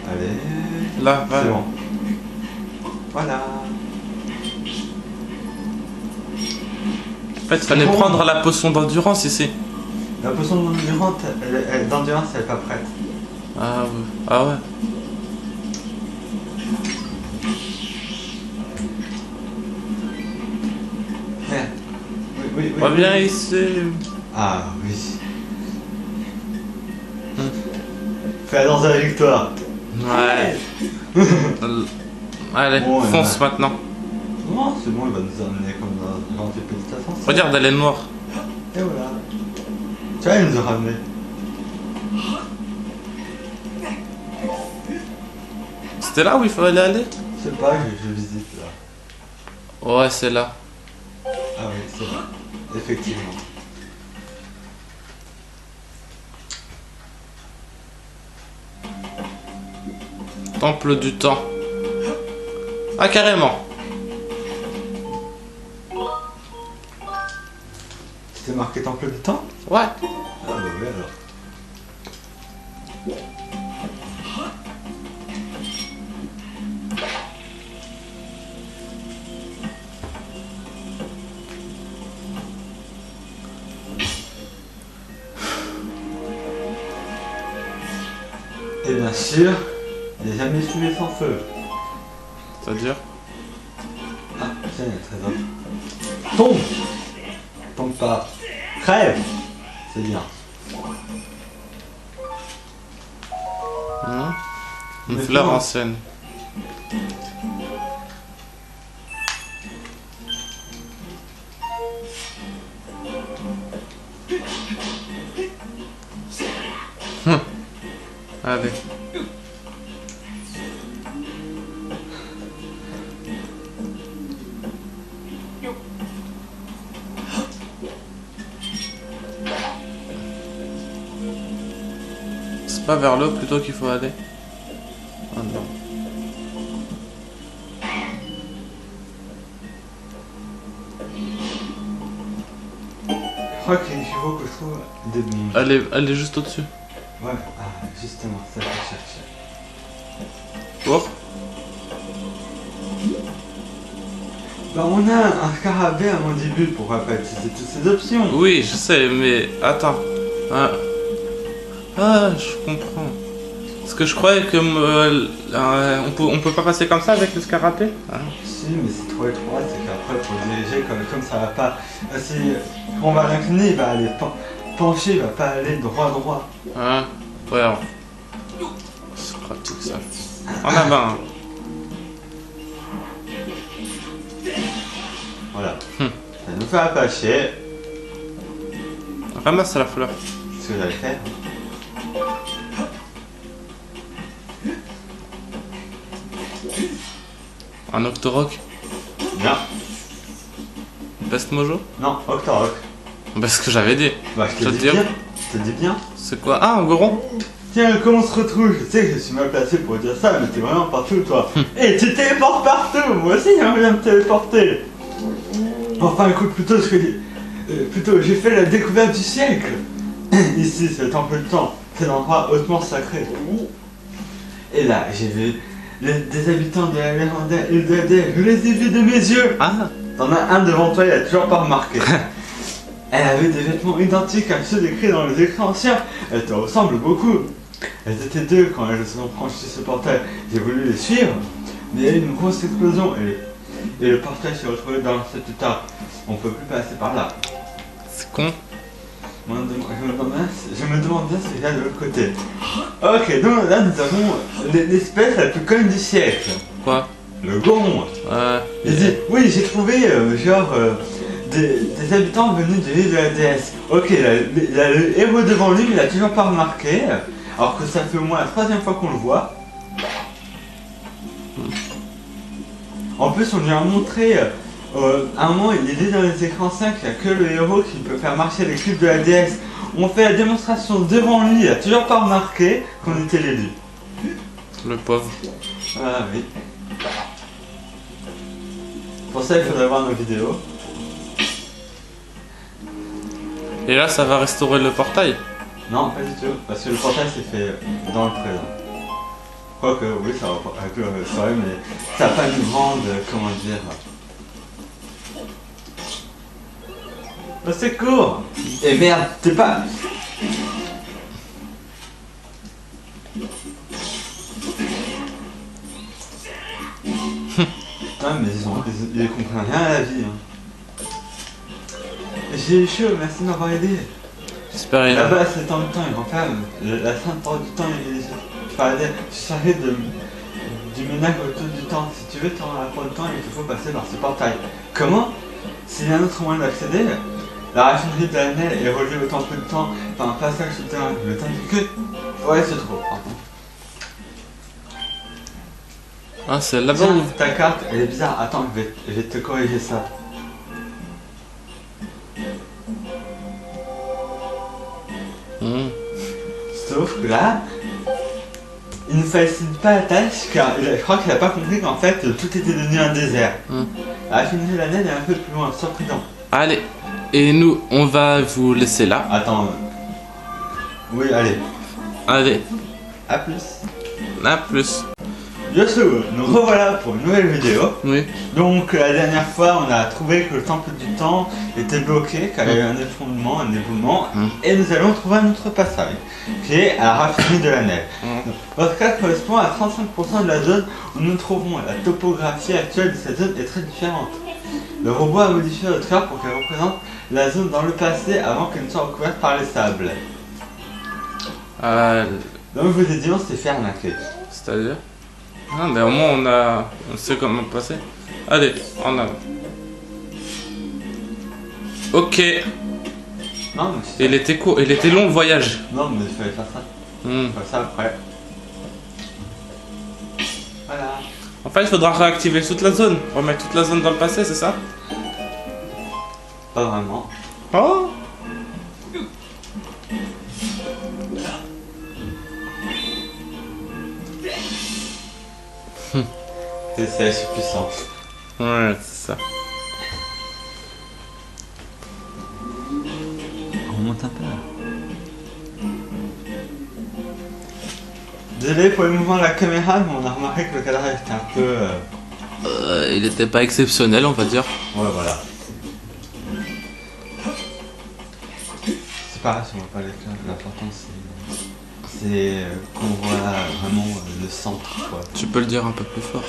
[SPEAKER 1] Allez.
[SPEAKER 2] Là,
[SPEAKER 1] C'est
[SPEAKER 2] voilà.
[SPEAKER 1] bon. Voilà.
[SPEAKER 2] En fait, fallait
[SPEAKER 1] bon.
[SPEAKER 2] prendre la potion d'endurance ici.
[SPEAKER 1] La potion d'endurance, elle est pas prête.
[SPEAKER 2] Ah ouais. Ah ouais.
[SPEAKER 1] Oui.
[SPEAKER 2] Reviens ici.
[SPEAKER 1] Ah oui. Fais dans la victoire.
[SPEAKER 2] Ouais. Allez,
[SPEAKER 1] Bon,
[SPEAKER 2] fonce maintenant.
[SPEAKER 1] Non, c'est bon, il va nous emmener comme dans des petites ascenseurs.
[SPEAKER 2] Regarde, elle est noire.
[SPEAKER 1] Et voilà. Tu vois, il nous a ramené.
[SPEAKER 2] C'était là où il fallait aller?
[SPEAKER 1] Je sais pas, je visite là.
[SPEAKER 2] Ouais, c'est là.
[SPEAKER 1] Ah oui, c'est vrai. Effectivement.
[SPEAKER 2] Temple du temps. Ah, carrément.
[SPEAKER 1] C'était marqué temple du temps?
[SPEAKER 2] Ouais.
[SPEAKER 1] Ah bah oui alors. Et bien sûr, il n'y a jamais fumé sans feu.
[SPEAKER 2] C'est-à-dire?
[SPEAKER 1] Ah, tiens, il y a un trésor. Tombe! Tombe pas. Crève! C'est bien.
[SPEAKER 2] Une
[SPEAKER 1] Mais
[SPEAKER 2] fleur
[SPEAKER 1] non.
[SPEAKER 2] ancienne. Allez. C'est pas vers l'eau plutôt qu'il faut aller? Ah non.
[SPEAKER 1] Je crois qu'il faut que je trouve des bons.
[SPEAKER 2] Elle est juste au-dessus.
[SPEAKER 1] Ouais, ah, justement, ça que je cherchais.
[SPEAKER 2] Oh.
[SPEAKER 1] Bah, on a un scarabée à mandibule, pourquoi pas utiliser toutes ces options?
[SPEAKER 2] Oui, je sais, mais attends. Ah, je comprends. Parce que je croyais que on peut pas passer comme ça avec le scarabée. Ah.
[SPEAKER 1] Si, mais c'est trop étroit, c'est qu'après, pour diriger, comme ça va pas. Si on va l'incliner, il va aller pencher, il va pas aller droit.
[SPEAKER 2] Ah, ouais. C'est pratique ça. En avant. Hein.
[SPEAKER 1] Voilà. Ça nous fait attacher.
[SPEAKER 2] Ramasse la fleur.
[SPEAKER 1] Ce que j'allais faire.
[SPEAKER 2] Un Octorok.
[SPEAKER 1] Non.
[SPEAKER 2] Best Mojo.
[SPEAKER 1] Non, Octorok.
[SPEAKER 2] Bah, ce que j'avais dit.
[SPEAKER 1] Bah, je te dis bien. Je te dis bien.
[SPEAKER 2] C'est quoi? Ah, un goron.
[SPEAKER 1] Tiens, comment on se retrouve? Je sais que je suis mal placé pour dire ça, mais t'es vraiment partout, toi. Et tu téléportes partout. Moi aussi, j'aimerais bien me téléporter. Enfin, écoute, plutôt, j'ai fait la découverte du siècle. Ici, c'est le temple du temps. C'est l'endroit hautement sacré. Et là, j'ai vu des habitants de la légendaire île d'Adèle. Je les ai vus de mes yeux.
[SPEAKER 2] Ah.
[SPEAKER 1] T'en as un devant toi, il a toujours pas remarqué. Elle avait des vêtements identiques à ceux décrits dans les écrits anciens. Elles te ressemblent beaucoup. Elles étaient deux quand elles ont franchi ce portail. J'ai voulu les suivre, mais il y a eu une grosse explosion et le portail s'est retrouvé dans cet état. On peut plus passer par là.
[SPEAKER 2] C'est con.
[SPEAKER 1] Je me demande bien ce qu'il y a de l'autre côté. Ok, donc là nous avons l'espèce la plus conne du siècle.
[SPEAKER 2] Quoi?
[SPEAKER 1] Le Goron. Il dit, oui, j'ai trouvé des habitants venus de l'île de la déesse. Ok, il a le héros devant lui, mais il n'a toujours pas remarqué. Alors que ça fait au moins la 3e fois qu'on le voit. En plus, on lui a montré, à un moment, il est dit dans les écrans 5 qu'il n'y a que le héros qui peut faire marcher les cubes de la déesse. On fait la démonstration devant lui, il n'a toujours pas remarqué qu'on était l'élu.
[SPEAKER 2] Le pauvre.
[SPEAKER 1] Ah oui. Pour ça, il faudrait voir nos vidéos.
[SPEAKER 2] Et là, ça va restaurer le portail?
[SPEAKER 1] Non, pas du tout, parce que le portail s'est fait dans le présent. Quoique, oui, ça va avec le restaurer, mais ça n'a pas une grande, comment dire... Oh, c'est court. Et merde, t'es pas... Ah, mais ils comprennent rien à la vie. Hein. J'ai eu chaud, merci de m'avoir aidé.
[SPEAKER 2] J'espère.
[SPEAKER 1] Là-bas, c'est le temps du temps, ils renferment. La sainte porte du temps, tu chargé du ménage autour du temps. Si tu veux te rendre à la porte du temps, il te faut passer par ce portail. Comment? S'il y a un autre moyen d'accéder, la raffinerie de la Nelle est reliée au temple du temps par un passage souterrain. Le temps du que... Ouais, c'est trop, pardon.
[SPEAKER 2] Ah, c'est là-bas
[SPEAKER 1] Tiens,
[SPEAKER 2] où...
[SPEAKER 1] ta carte, elle est bizarre. Attends, je vais te corriger ça. Sauf que là, il ne facilite pas la tâche car je crois qu'il n'a pas compris qu'en fait tout était devenu un désert. La raffinerie de la Nelle est un peu plus loin, surprenant.
[SPEAKER 2] Allez, et nous, on va vous laisser là.
[SPEAKER 1] Attends. Oui, allez.
[SPEAKER 2] Allez,
[SPEAKER 1] A plus.
[SPEAKER 2] à plus.
[SPEAKER 1] Bien sûr, nous revoilà pour une nouvelle vidéo.
[SPEAKER 2] Oui.
[SPEAKER 1] Donc la dernière fois, on a trouvé que le temple du temps était bloqué, qu'il y avait un effondrement, un éboulement, et nous allons trouver un autre passage, qui est à la raffinerie de la Nelle. Votre cas correspond à 35% de la zone où nous nous trouvons. La topographie actuelle de cette zone est très différente. Le robot a modifié notre carte pour qu'elle représente la zone dans le passé avant qu'elle ne soit recouverte par les sables. Donc je vous ai dit, on s'est fait arnaquer.
[SPEAKER 2] C'est-à-dire? Ah, mais au moins on sait comment passer. Allez, en avant. Ok.
[SPEAKER 1] Non, mais
[SPEAKER 2] Il était court, il était long le voyage.
[SPEAKER 1] non, mais il fallait faire ça. Faire ça après. Voilà.
[SPEAKER 2] En fait, il faudra réactiver toute la zone. Remettre toute la zone dans le passé, c'est ça?
[SPEAKER 1] Pas vraiment.
[SPEAKER 2] Oh!
[SPEAKER 1] C'est assez puissant.
[SPEAKER 2] Ouais, c'est ça.
[SPEAKER 1] On monte un peu là. Désolé pour le mouvement de la caméra, mais on a remarqué que le cadre était un peu...
[SPEAKER 2] Il était pas exceptionnel, on va dire.
[SPEAKER 1] Ouais, voilà. C'est pas grave si on voit pas l'écran, l'important c'est qu'on voit vraiment le centre, quoi.
[SPEAKER 2] Tu peux le dire un peu plus fort.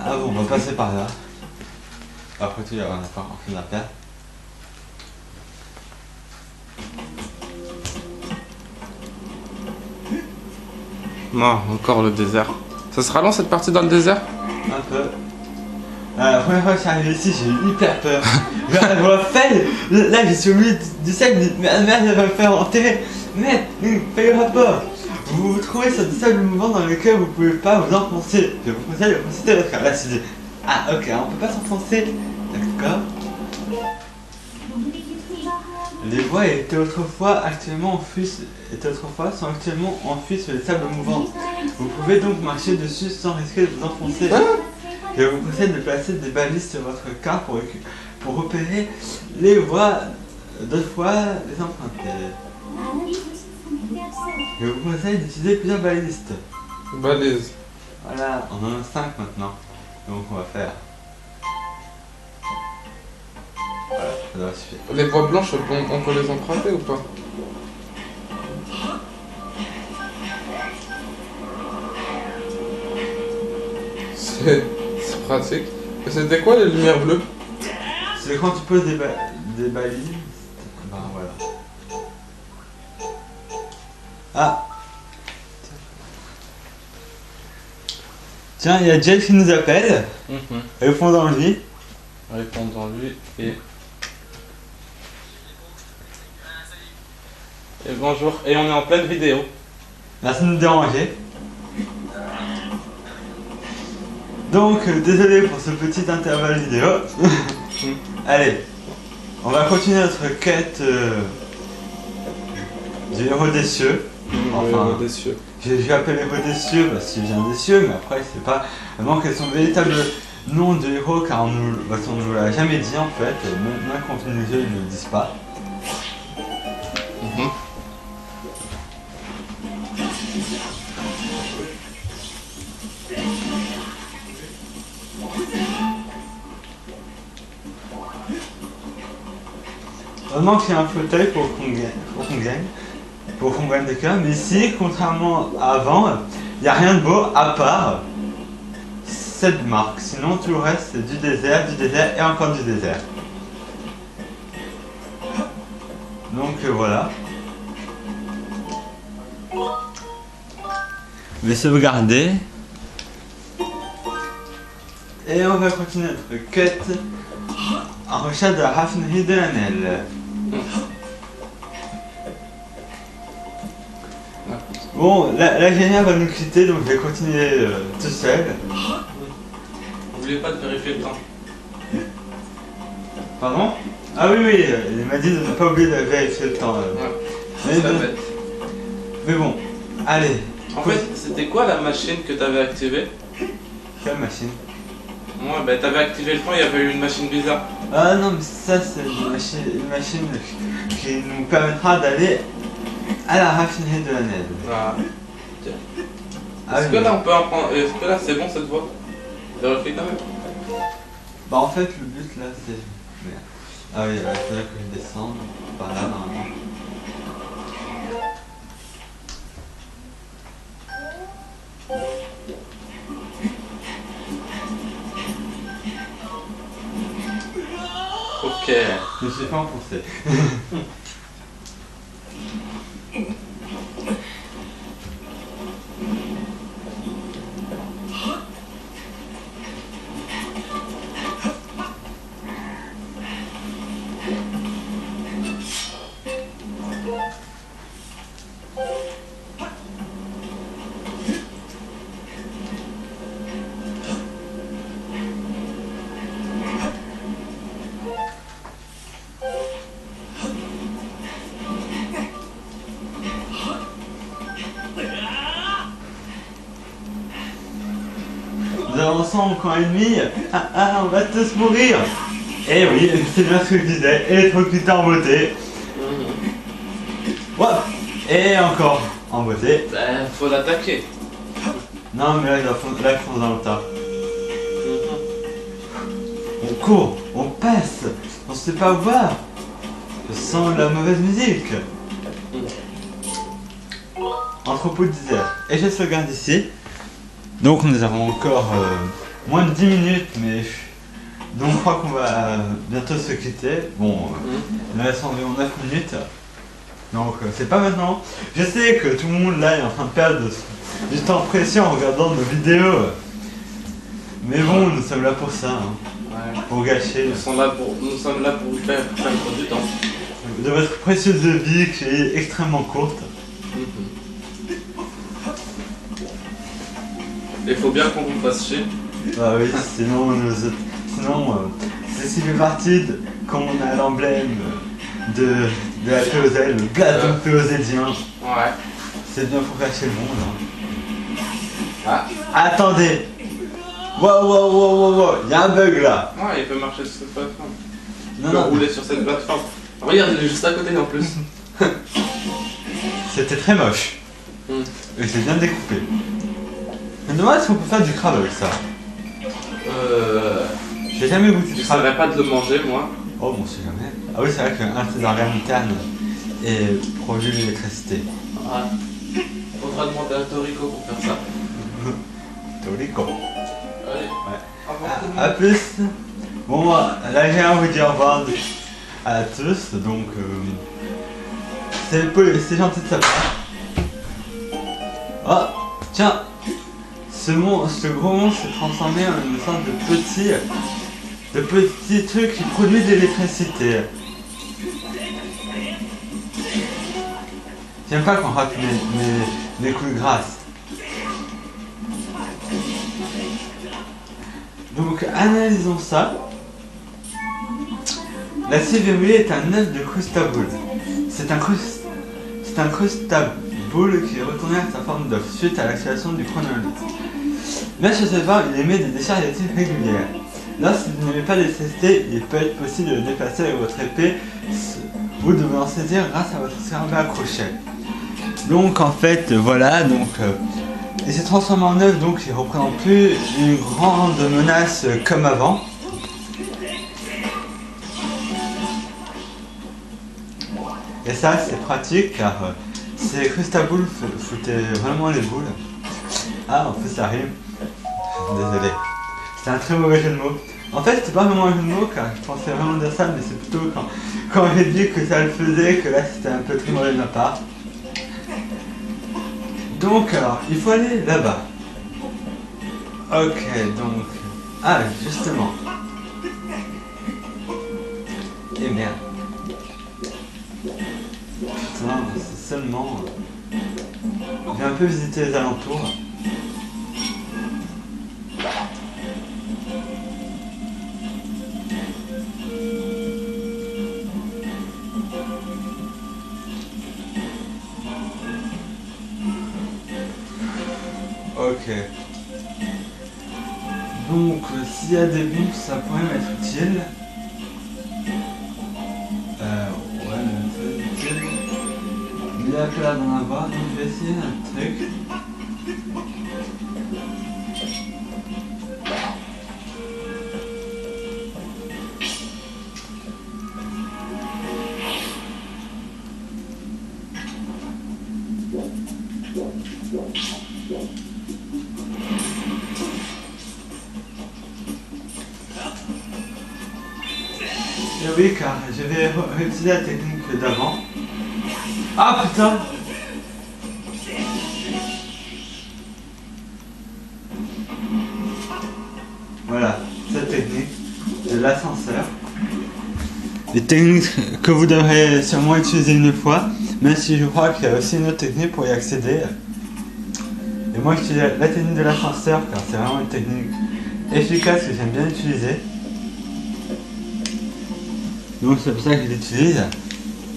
[SPEAKER 1] Ah bon, on va passer par là. Après tout, on n'a pas encore fait d'affaire.
[SPEAKER 2] Non, encore le désert. Ça sera long cette partie dans le désert?
[SPEAKER 1] Un peu. La première fois que je suis arrivé ici, j'ai eu hyper peur. Je vois Faye, là je suis au milieu du sable, mais merde, elle va me faire enterrer. Merde, fais-le pas. Vous vous trouvez sur des sables mouvants dans lesquels vous pouvez pas vous enfoncer. Je vous conseille de consulter votre carte. Là, c'est dit. Ah, ok, on peut pas s'enfoncer. D'accord. Les voies étaient autrefois sont actuellement enfuies sur les sables mouvants. Vous pouvez donc marcher dessus sans risquer de vous enfoncer. Je vous conseille de placer des balises sur votre carte pour repérer les voies 2 fois les emprunter. Je vous conseille d'utiliser plusieurs balistes.
[SPEAKER 2] Balise.
[SPEAKER 1] Voilà, on en a 5 maintenant. Donc on va faire. Voilà, ça doit suffire.
[SPEAKER 2] Les voies blanches, on peut les emprunter ou pas? C'est pratique. Et c'était quoi les lumières bleues?
[SPEAKER 1] C'est quand tu poses des balises. Ben voilà. Ah! Tiens, il y a Jeff qui nous appelle. Répondons lui.
[SPEAKER 2] Répondons-lui et bonjour. Et on est en pleine vidéo.
[SPEAKER 1] Merci de nous déranger. Donc, désolé pour ce petit intervalle vidéo. Allez, on va continuer notre quête du héros des cieux. Enfin,
[SPEAKER 2] des cieux.
[SPEAKER 1] je vais appeler héros des cieux parce qu'il vient des cieux, mais après, c'est pas vraiment quel est son véritable nom de héros car on nous l'a jamais dit en fait. Même quand on nous dit, ils ne le disent pas. Vraiment qu'il y a un fauteuil pour qu'on gagne, des cœurs, mais ici, contrairement à avant, il n'y a rien de beau à part cette marque. Sinon, tout le reste, c'est du désert et encore du désert. Donc voilà. Je vais sauvegarder. Et on va continuer notre quête en recherche de Hafnhi de Lanel. Bon, la géniale va nous quitter, donc je vais continuer tout seul.
[SPEAKER 2] N'oubliez pas de vérifier le temps.
[SPEAKER 1] Pardon? Ah oui, il m'a dit de ne pas oublier de vérifier le temps. Mais bon, allez.
[SPEAKER 2] En fait, c'était quoi la machine que t'avais activée?
[SPEAKER 1] Quelle machine?
[SPEAKER 2] Ouais, bah t'avais activé le temps, il y avait eu une machine bizarre.
[SPEAKER 1] Ah non, mais ça c'est une machine qui nous permettra d'aller à la raffinerie de la neige.
[SPEAKER 2] Ah.
[SPEAKER 1] Ah,
[SPEAKER 2] Est-ce que là on peut en prendre... Est-ce que là c'est bon cette voie? Vérifie quand même.
[SPEAKER 1] Bah en fait le but là c'est... Merde. Ah oui, il faudrait que je descende par là normalement.
[SPEAKER 2] Ok.
[SPEAKER 1] Je me suis fait enfoncer. Nous avançons au camp ennemi. On va tous mourir. Eh oui, c'est bien ce que je disais. Électrocuté en beauté. Ouais. Et encore en beauté.
[SPEAKER 2] Bah, faut l'attaquer.
[SPEAKER 1] Non, mais là, il fonce dans le tas. On court, on passe, on se fait pas voir. Je sens la mauvaise musique. Entrepôt de désert. Et je sauvegarde ici. Donc nous avons encore moins de 10 minutes, mais donc je crois qu'on va bientôt se quitter. Bon, il reste environ 9 minutes. Donc c'est pas maintenant. Je sais que tout le monde là est en train de perdre du temps précieux en regardant nos vidéos. Mais bon, nous sommes là pour ça, hein,
[SPEAKER 2] Ouais.
[SPEAKER 1] pour gâcher
[SPEAKER 2] Nous sommes là pour vous faire perdre du temps.
[SPEAKER 1] de votre précieuse vie qui est extrêmement courte.
[SPEAKER 2] Il faut bien qu'on vous fasse chier.
[SPEAKER 1] Ah oui, sinon, ceci fait partie de, comme on a l'emblème de la Péoselle, le blason péosédien.
[SPEAKER 2] Ouais.
[SPEAKER 1] C'est bien pour cacher le monde. Hein.
[SPEAKER 2] Ah.
[SPEAKER 1] Attendez. Wow, il y a un bug là.
[SPEAKER 2] Ouais, il peut marcher sur cette plateforme.
[SPEAKER 1] Non,
[SPEAKER 2] Il peut
[SPEAKER 1] non,
[SPEAKER 2] rouler sur cette plateforme. Regarde, il est juste à côté en plus.
[SPEAKER 1] C'était très moche. Et c'est bien découpé. Je me demande si on peut faire du crabe avec ça. J'ai jamais goûté
[SPEAKER 2] Je
[SPEAKER 1] de crabe.
[SPEAKER 2] savais pas de le manger, moi.
[SPEAKER 1] Oh, bon, c'est jamais. Ah oui, c'est vrai qu'un trésorium méthane est produit l'électricité.
[SPEAKER 2] Ah. Faudra demander à Torico pour faire ça.
[SPEAKER 1] Torico.
[SPEAKER 2] Allez.
[SPEAKER 1] Ouais. À plus. Bon, moi, là, j'ai envie de dire au revoir à tous. Donc, c'est gentil de sa part. Oh, tiens. Ce gros monstre s'est transformé en une sorte de petits trucs qui produisent de l'électricité. J'aime pas qu'on rate mes couilles grasses. Donc analysons ça. L'acier verrouillé est un œuf de Crustabule. C'est un Crustabule qui est retourné à sa forme d'œuf suite à l'activation du chronolithe. Mais chez ce voir, il émet des décharges électriques régulières. Lorsque vous n'avez pas d'électricité, il peut être possible de le déplacer avec votre épée. Vous devez en saisir grâce à votre scarabée à crochet. Donc en fait, voilà, donc il s'est transformé en œuf, donc il ne représente plus une grande menace comme avant. Et ça c'est pratique car ces Crustabule foutaient vraiment les boules. Ah, en plus ça rime. Désolé. C'est un très mauvais jeu de mots. En fait, c'était pas vraiment un jeu de mots car je pensais vraiment dire ça, mais c'est plutôt quand j'ai dit que ça le faisait que là c'était un peu très mauvais de ma part. Donc alors, il faut aller là-bas. Ok, donc... Ah, justement. Eh merde. Putain, c'est seulement... J'ai un peu visité les alentours. Ok. Donc, s'il y a des bombes, ça pourrait m'être utile. Ouais, mais c'est utile. Il y a que là d'en avoir, donc je vais essayer un truc. Et oui, car je vais réutiliser la technique d'avant. Ah putain! Voilà, cette technique de l'ascenseur. Des techniques que vous devrez sûrement utiliser une fois, même si je crois qu'il y a aussi une autre technique pour y accéder. Et moi j'utilise la technique de l'ascenseur car c'est vraiment une technique efficace que j'aime bien utiliser. Donc c'est pour ça que je l'utilise.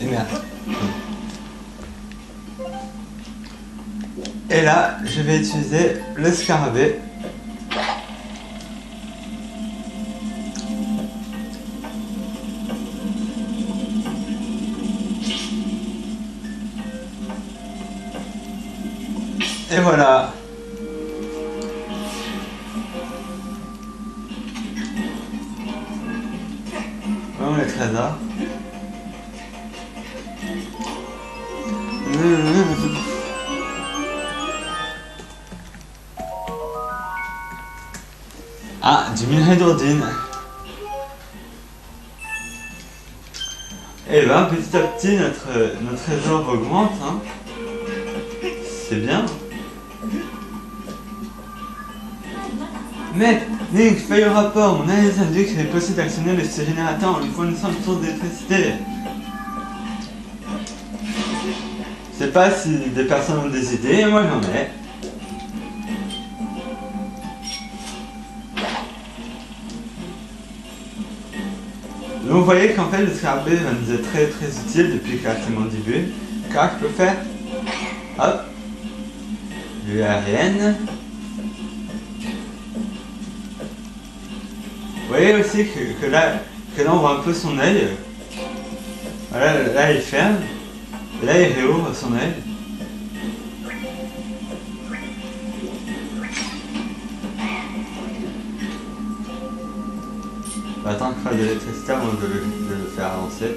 [SPEAKER 1] Et merde. Et là, je vais utiliser le scarabée. Et voilà. Vraiment les trésors. Ah, du minerai d'Ordine. Et ben petit à petit notre trésor augmente. Hein. C'est bien. Mais, Link, feuille au rapport. Mon analyse indique qu'il est possible d'actionner le générateur en lui fournissant une source d'électricité. Je sais pas si des personnes ont des idées, moi j'en ai. Donc vous voyez qu'en fait le scarabée va nous être très très utile depuis qu'il a ses mandibules. Car je peux faire... Hop. L'URN. Vous voyez aussi que là on voit un peu son œil. Là il ferme. Et là il réouvre son œil. On va attendre qu'il fasse de l'électricité avant de le faire avancer.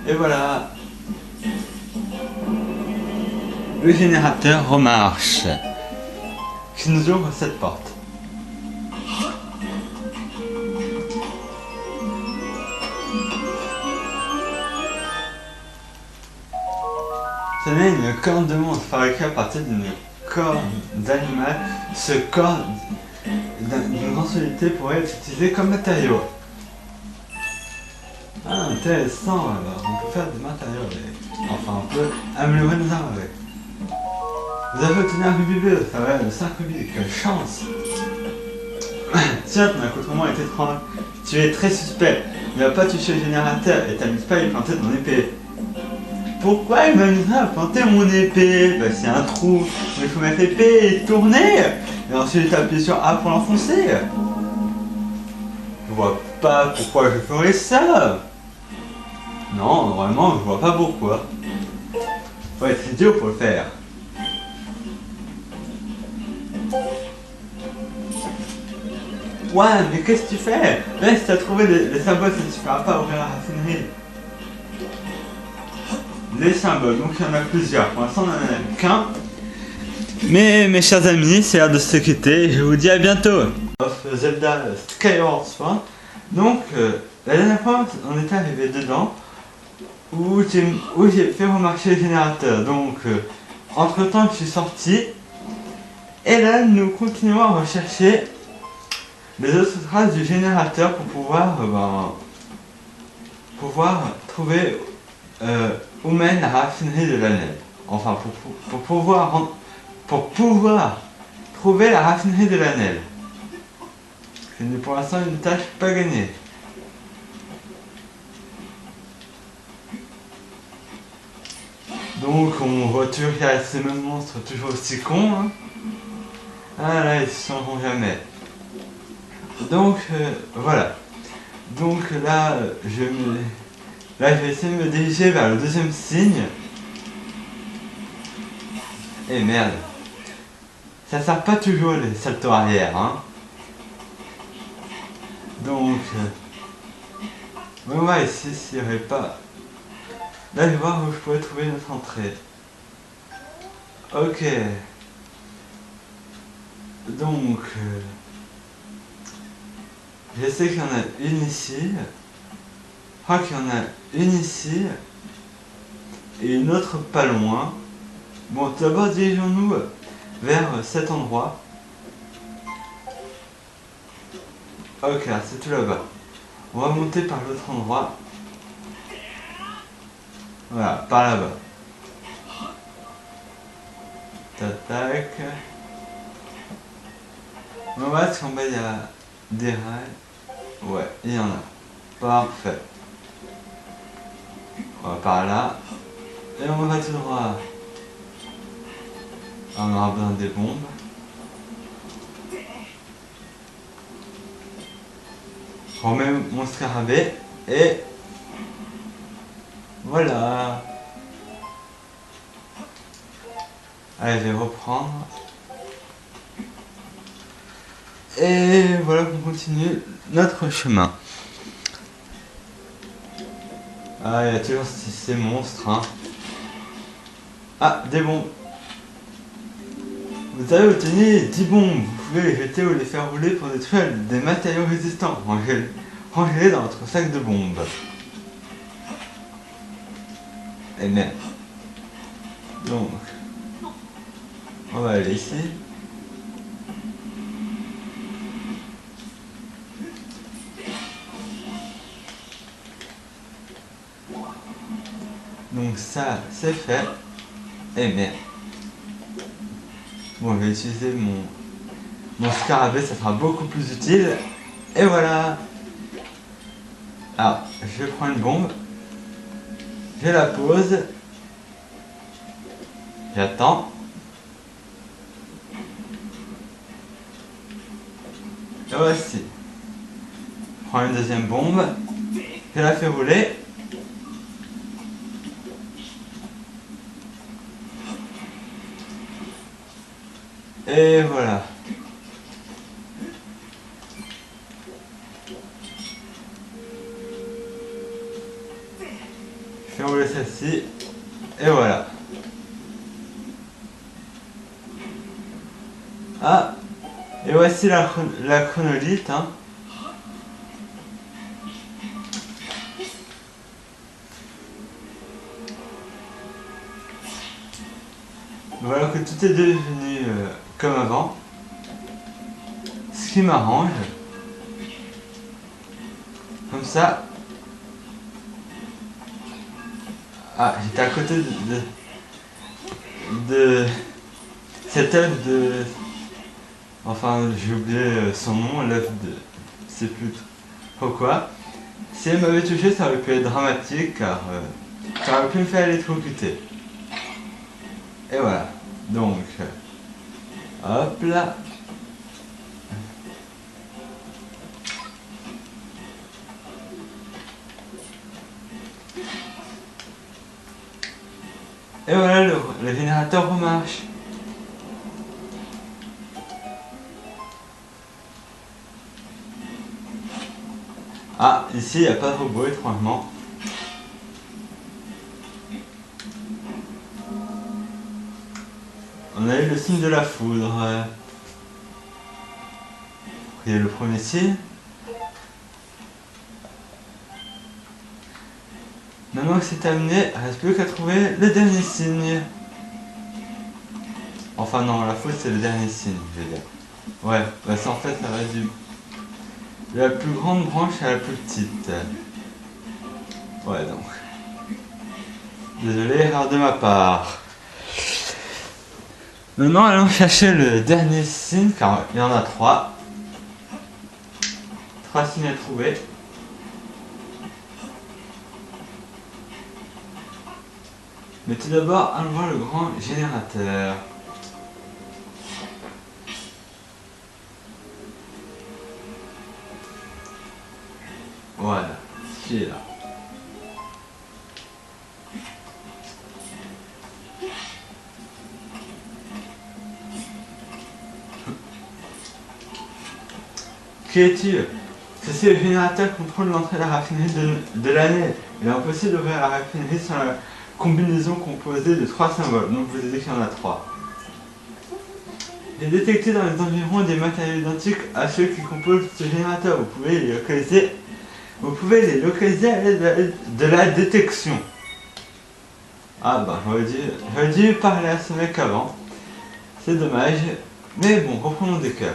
[SPEAKER 1] Et voilà. Le générateur remarche. Qui nous ouvre cette porte. Ce n'est une corne de monstre fabriquée à partir d'une corne d'animal. Ce corne d'une grande solidité pourrait être utilisé comme matériau. Ah, intéressant alors. On peut faire des matériaux avec. Enfin, on peut améliorer nos armes avec. Vous avez obtenu un rubis bleu, ça va, le 5 rubis, quelle chance! Tiens, ton accoutrement est étrange. Tu es très suspect. Il n'a pas touché le générateur et t'amuses pas à y planter ton épée. Pourquoi il m'amuserait à planter mon épée? Bah c'est un trou. Il faut mettre l'épée et tourner. Et ensuite appuyer sur A pour l'enfoncer. Je vois pas pourquoi je ferais ça. Non, vraiment, je vois pas pourquoi. Faut être idiot pour le faire. Ouais, mais qu'est-ce que tu fais? Là, si t'as trouvé les symboles, ça ne suffira pas à ouvrir la raffinerie. Les symboles, donc il y en a plusieurs. Pour l'instant, on n'en a qu'un. Mais mes chers amis, c'est l'heure de se quitter. Je vous dis à bientôt. Of Zelda Skyward Sword. Donc, la dernière fois, on était arrivé dedans où j'ai fait remarquer le générateur. Donc, entre temps, je suis sorti. Et là, nous continuons à rechercher les autres traces du générateur pour pouvoir trouver où mène la raffinerie de l'année. Enfin, pour pouvoir trouver la raffinerie de l'année. C'est pour l'instant une tâche pas gagnée. Donc on voit toujours qu'il y a ces mêmes monstres toujours aussi cons. Hein. Ah là, ils se changeront jamais. Donc voilà. Donc là, je vais essayer de me diriger vers le deuxième signe. Et merde. Ça sert pas toujours les saltos arrière, hein. Donc, on va voir ici s'il n'y aurait pas. Là, je vais voir où je pourrais trouver notre entrée. Ok. Donc, je sais qu'il y en a une ici. Je crois qu'il y en a une ici. Et une autre pas loin. Bon, tout d'abord, dirigeons-nous vers cet endroit. Ok, c'est tout là-bas. On va monter par l'autre endroit. Voilà, par là-bas. Tac. On va voir qu'en bas il y a des rails. Ouais, il y en a. Parfait. On va par là. Et on va tout droit. On aura besoin des bombes. Je remets mon scarabée et voilà. Allez, je vais reprendre. Et voilà qu'on continue notre chemin. Ah, il y a toujours ces monstres. Hein. Ah, des bombes. Vous avez obtenu 10 bombes. Vous pouvez les jeter ou les faire rouler pour détruire des matériaux résistants. Rangez-les dans votre sac de bombes. Et merde. Donc, on va aller ici. Donc ça, c'est fait. Et merde. Bon, je vais utiliser mon scarabée, ça sera beaucoup plus utile. Et voilà. Alors, je prends une bombe. Je la pose. J'attends. Et voici. prends une deuxième bombe, je la fais rouler. Et voilà. Je fais rouler celle-ci. Et voilà. Ah, et voici la chronolite. Hein. Voilà que tout est devenu comme avant. Ce qui m'arrange. Comme ça. Ah, j'étais à côté de cette œuvre de... Enfin, j'ai oublié son nom, l'œuvre de... Je sais plus trop quoi. Si elle m'avait touché, ça aurait pu être dramatique, car ça aurait pu me faire électrocuter. Et voilà. Donc, hop là. Et voilà, le générateur remarche. Ah, ici, il n'y a pas de robot, étrangement. On a eu le signe de la foudre. Il y a le premier signe. Maintenant que c'est terminé, il ne reste plus qu'à trouver le dernier signe. Enfin non, la foudre c'est le dernier signe, je veux dire. Ouais, bah ça en fait ça va du... la plus grande branche à la plus petite. Ouais donc. Désolé, erreur de ma part. Maintenant allons chercher le dernier signe, car il y en a 3. 3 signes à trouver. Mais tout d'abord, allons voir le grand générateur. Voilà, qui est là. Qui es-tu? Ceci est le générateur contrôle l'entrée de la raffinerie de l'année. Il est impossible d'ouvrir la raffinerie sans la combinaison composée de 3 symboles. Donc vous avez qu'il y en a 3. J'ai détecté dans les environs des matériaux identiques à ceux qui composent ce générateur. Vous pouvez les localiser à l'aide de la détection. Ah bah j'aurais dû parler à ce mec avant. C'est dommage. Mais bon, reprenons des cœurs.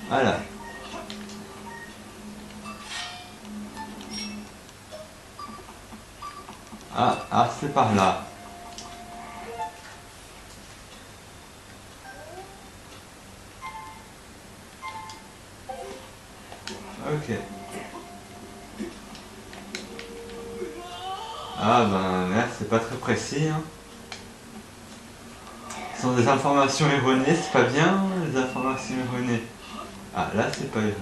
[SPEAKER 1] Voilà. Ah, c'est par là. Ok. Ah ben là, c'est pas très précis. Hein. Ce sont des informations erronées, c'est pas bien, les informations erronées. Ah, là, c'est pas erroné.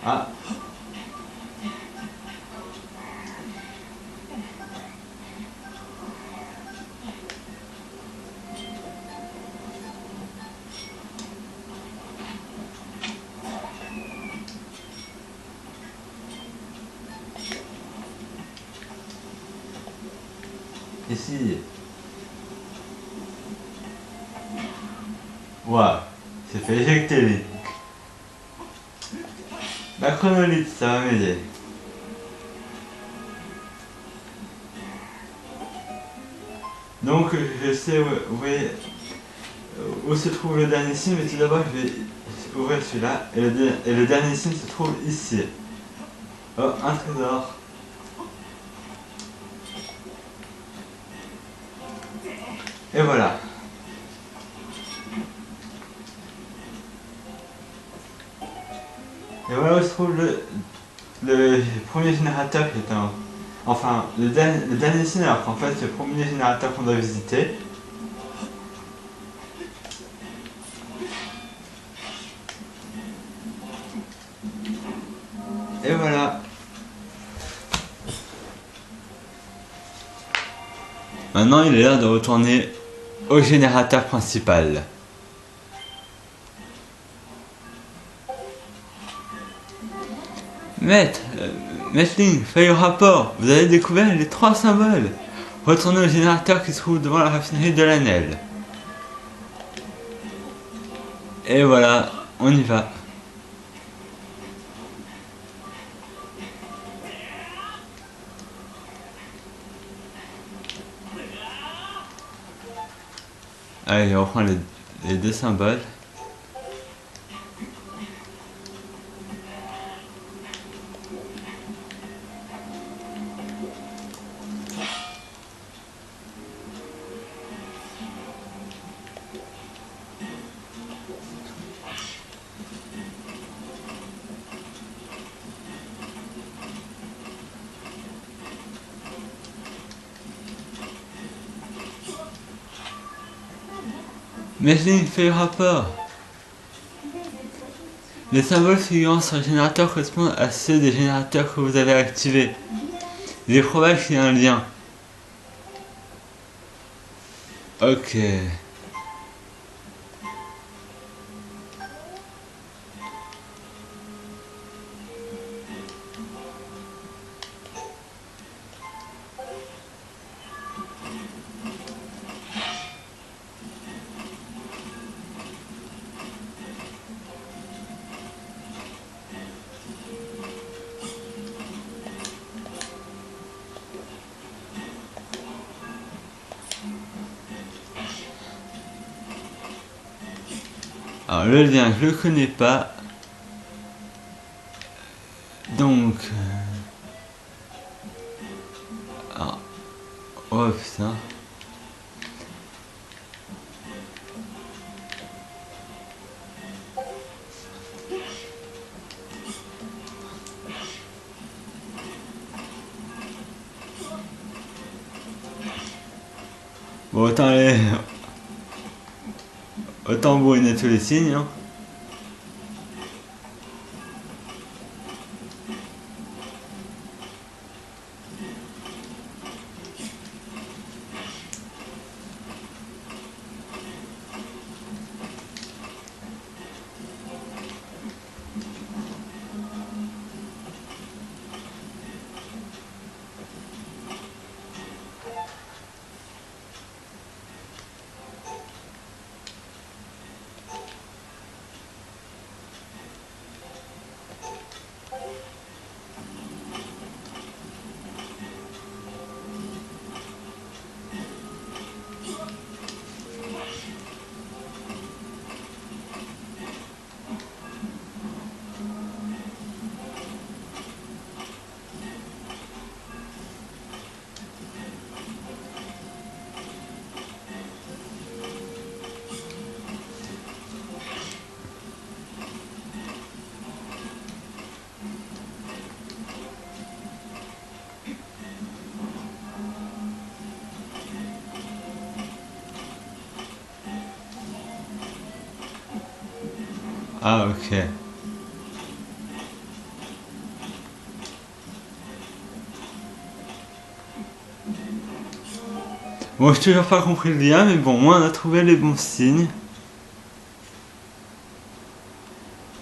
[SPEAKER 1] Ah. Ici. Waouh, c'est fait éjecter Link. La chronolite, ça va m'aider. Donc je sais où se trouve le dernier signe, mais tout d'abord je vais ouvrir celui-là. Et le dernier signe se trouve ici. Oh, un trésor. Et voilà. Et voilà où se trouve le premier générateur qui est Enfin, le dernier signe, alors qu'en fait, c'est le premier générateur qu'on doit visiter. Et voilà. Maintenant, il est l'heure de retourner au générateur principal. Maître, Maîtling, feuille au rapport. Vous avez découvert les 3 symboles. Retournez au générateur qui se trouve devant la raffinerie de Lanel. Et voilà, on y va. Allez, on reprend les 2 symboles. Maîtling, fait le rapport. Les symboles figurant sur le générateur correspondent à ceux des générateurs que vous avez activés. Il est probable qu'il y ait un lien. Ok. Alors le lien, je le connais pas. Donc... Ah. Oh putain. Bon, autant aller... Autant bourriner tous les signes, hein. Ah, ok. Bon, je n'ai toujours pas compris le lien, mais bon, moi on a trouvé les bons signes.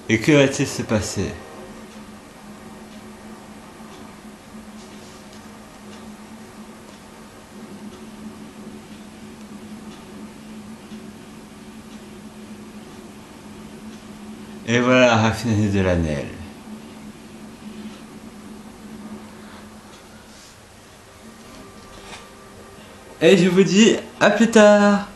[SPEAKER 1] Et que va-t-il se passer? Et voilà la raffinerie de Lanel. Et je vous dis à plus tard.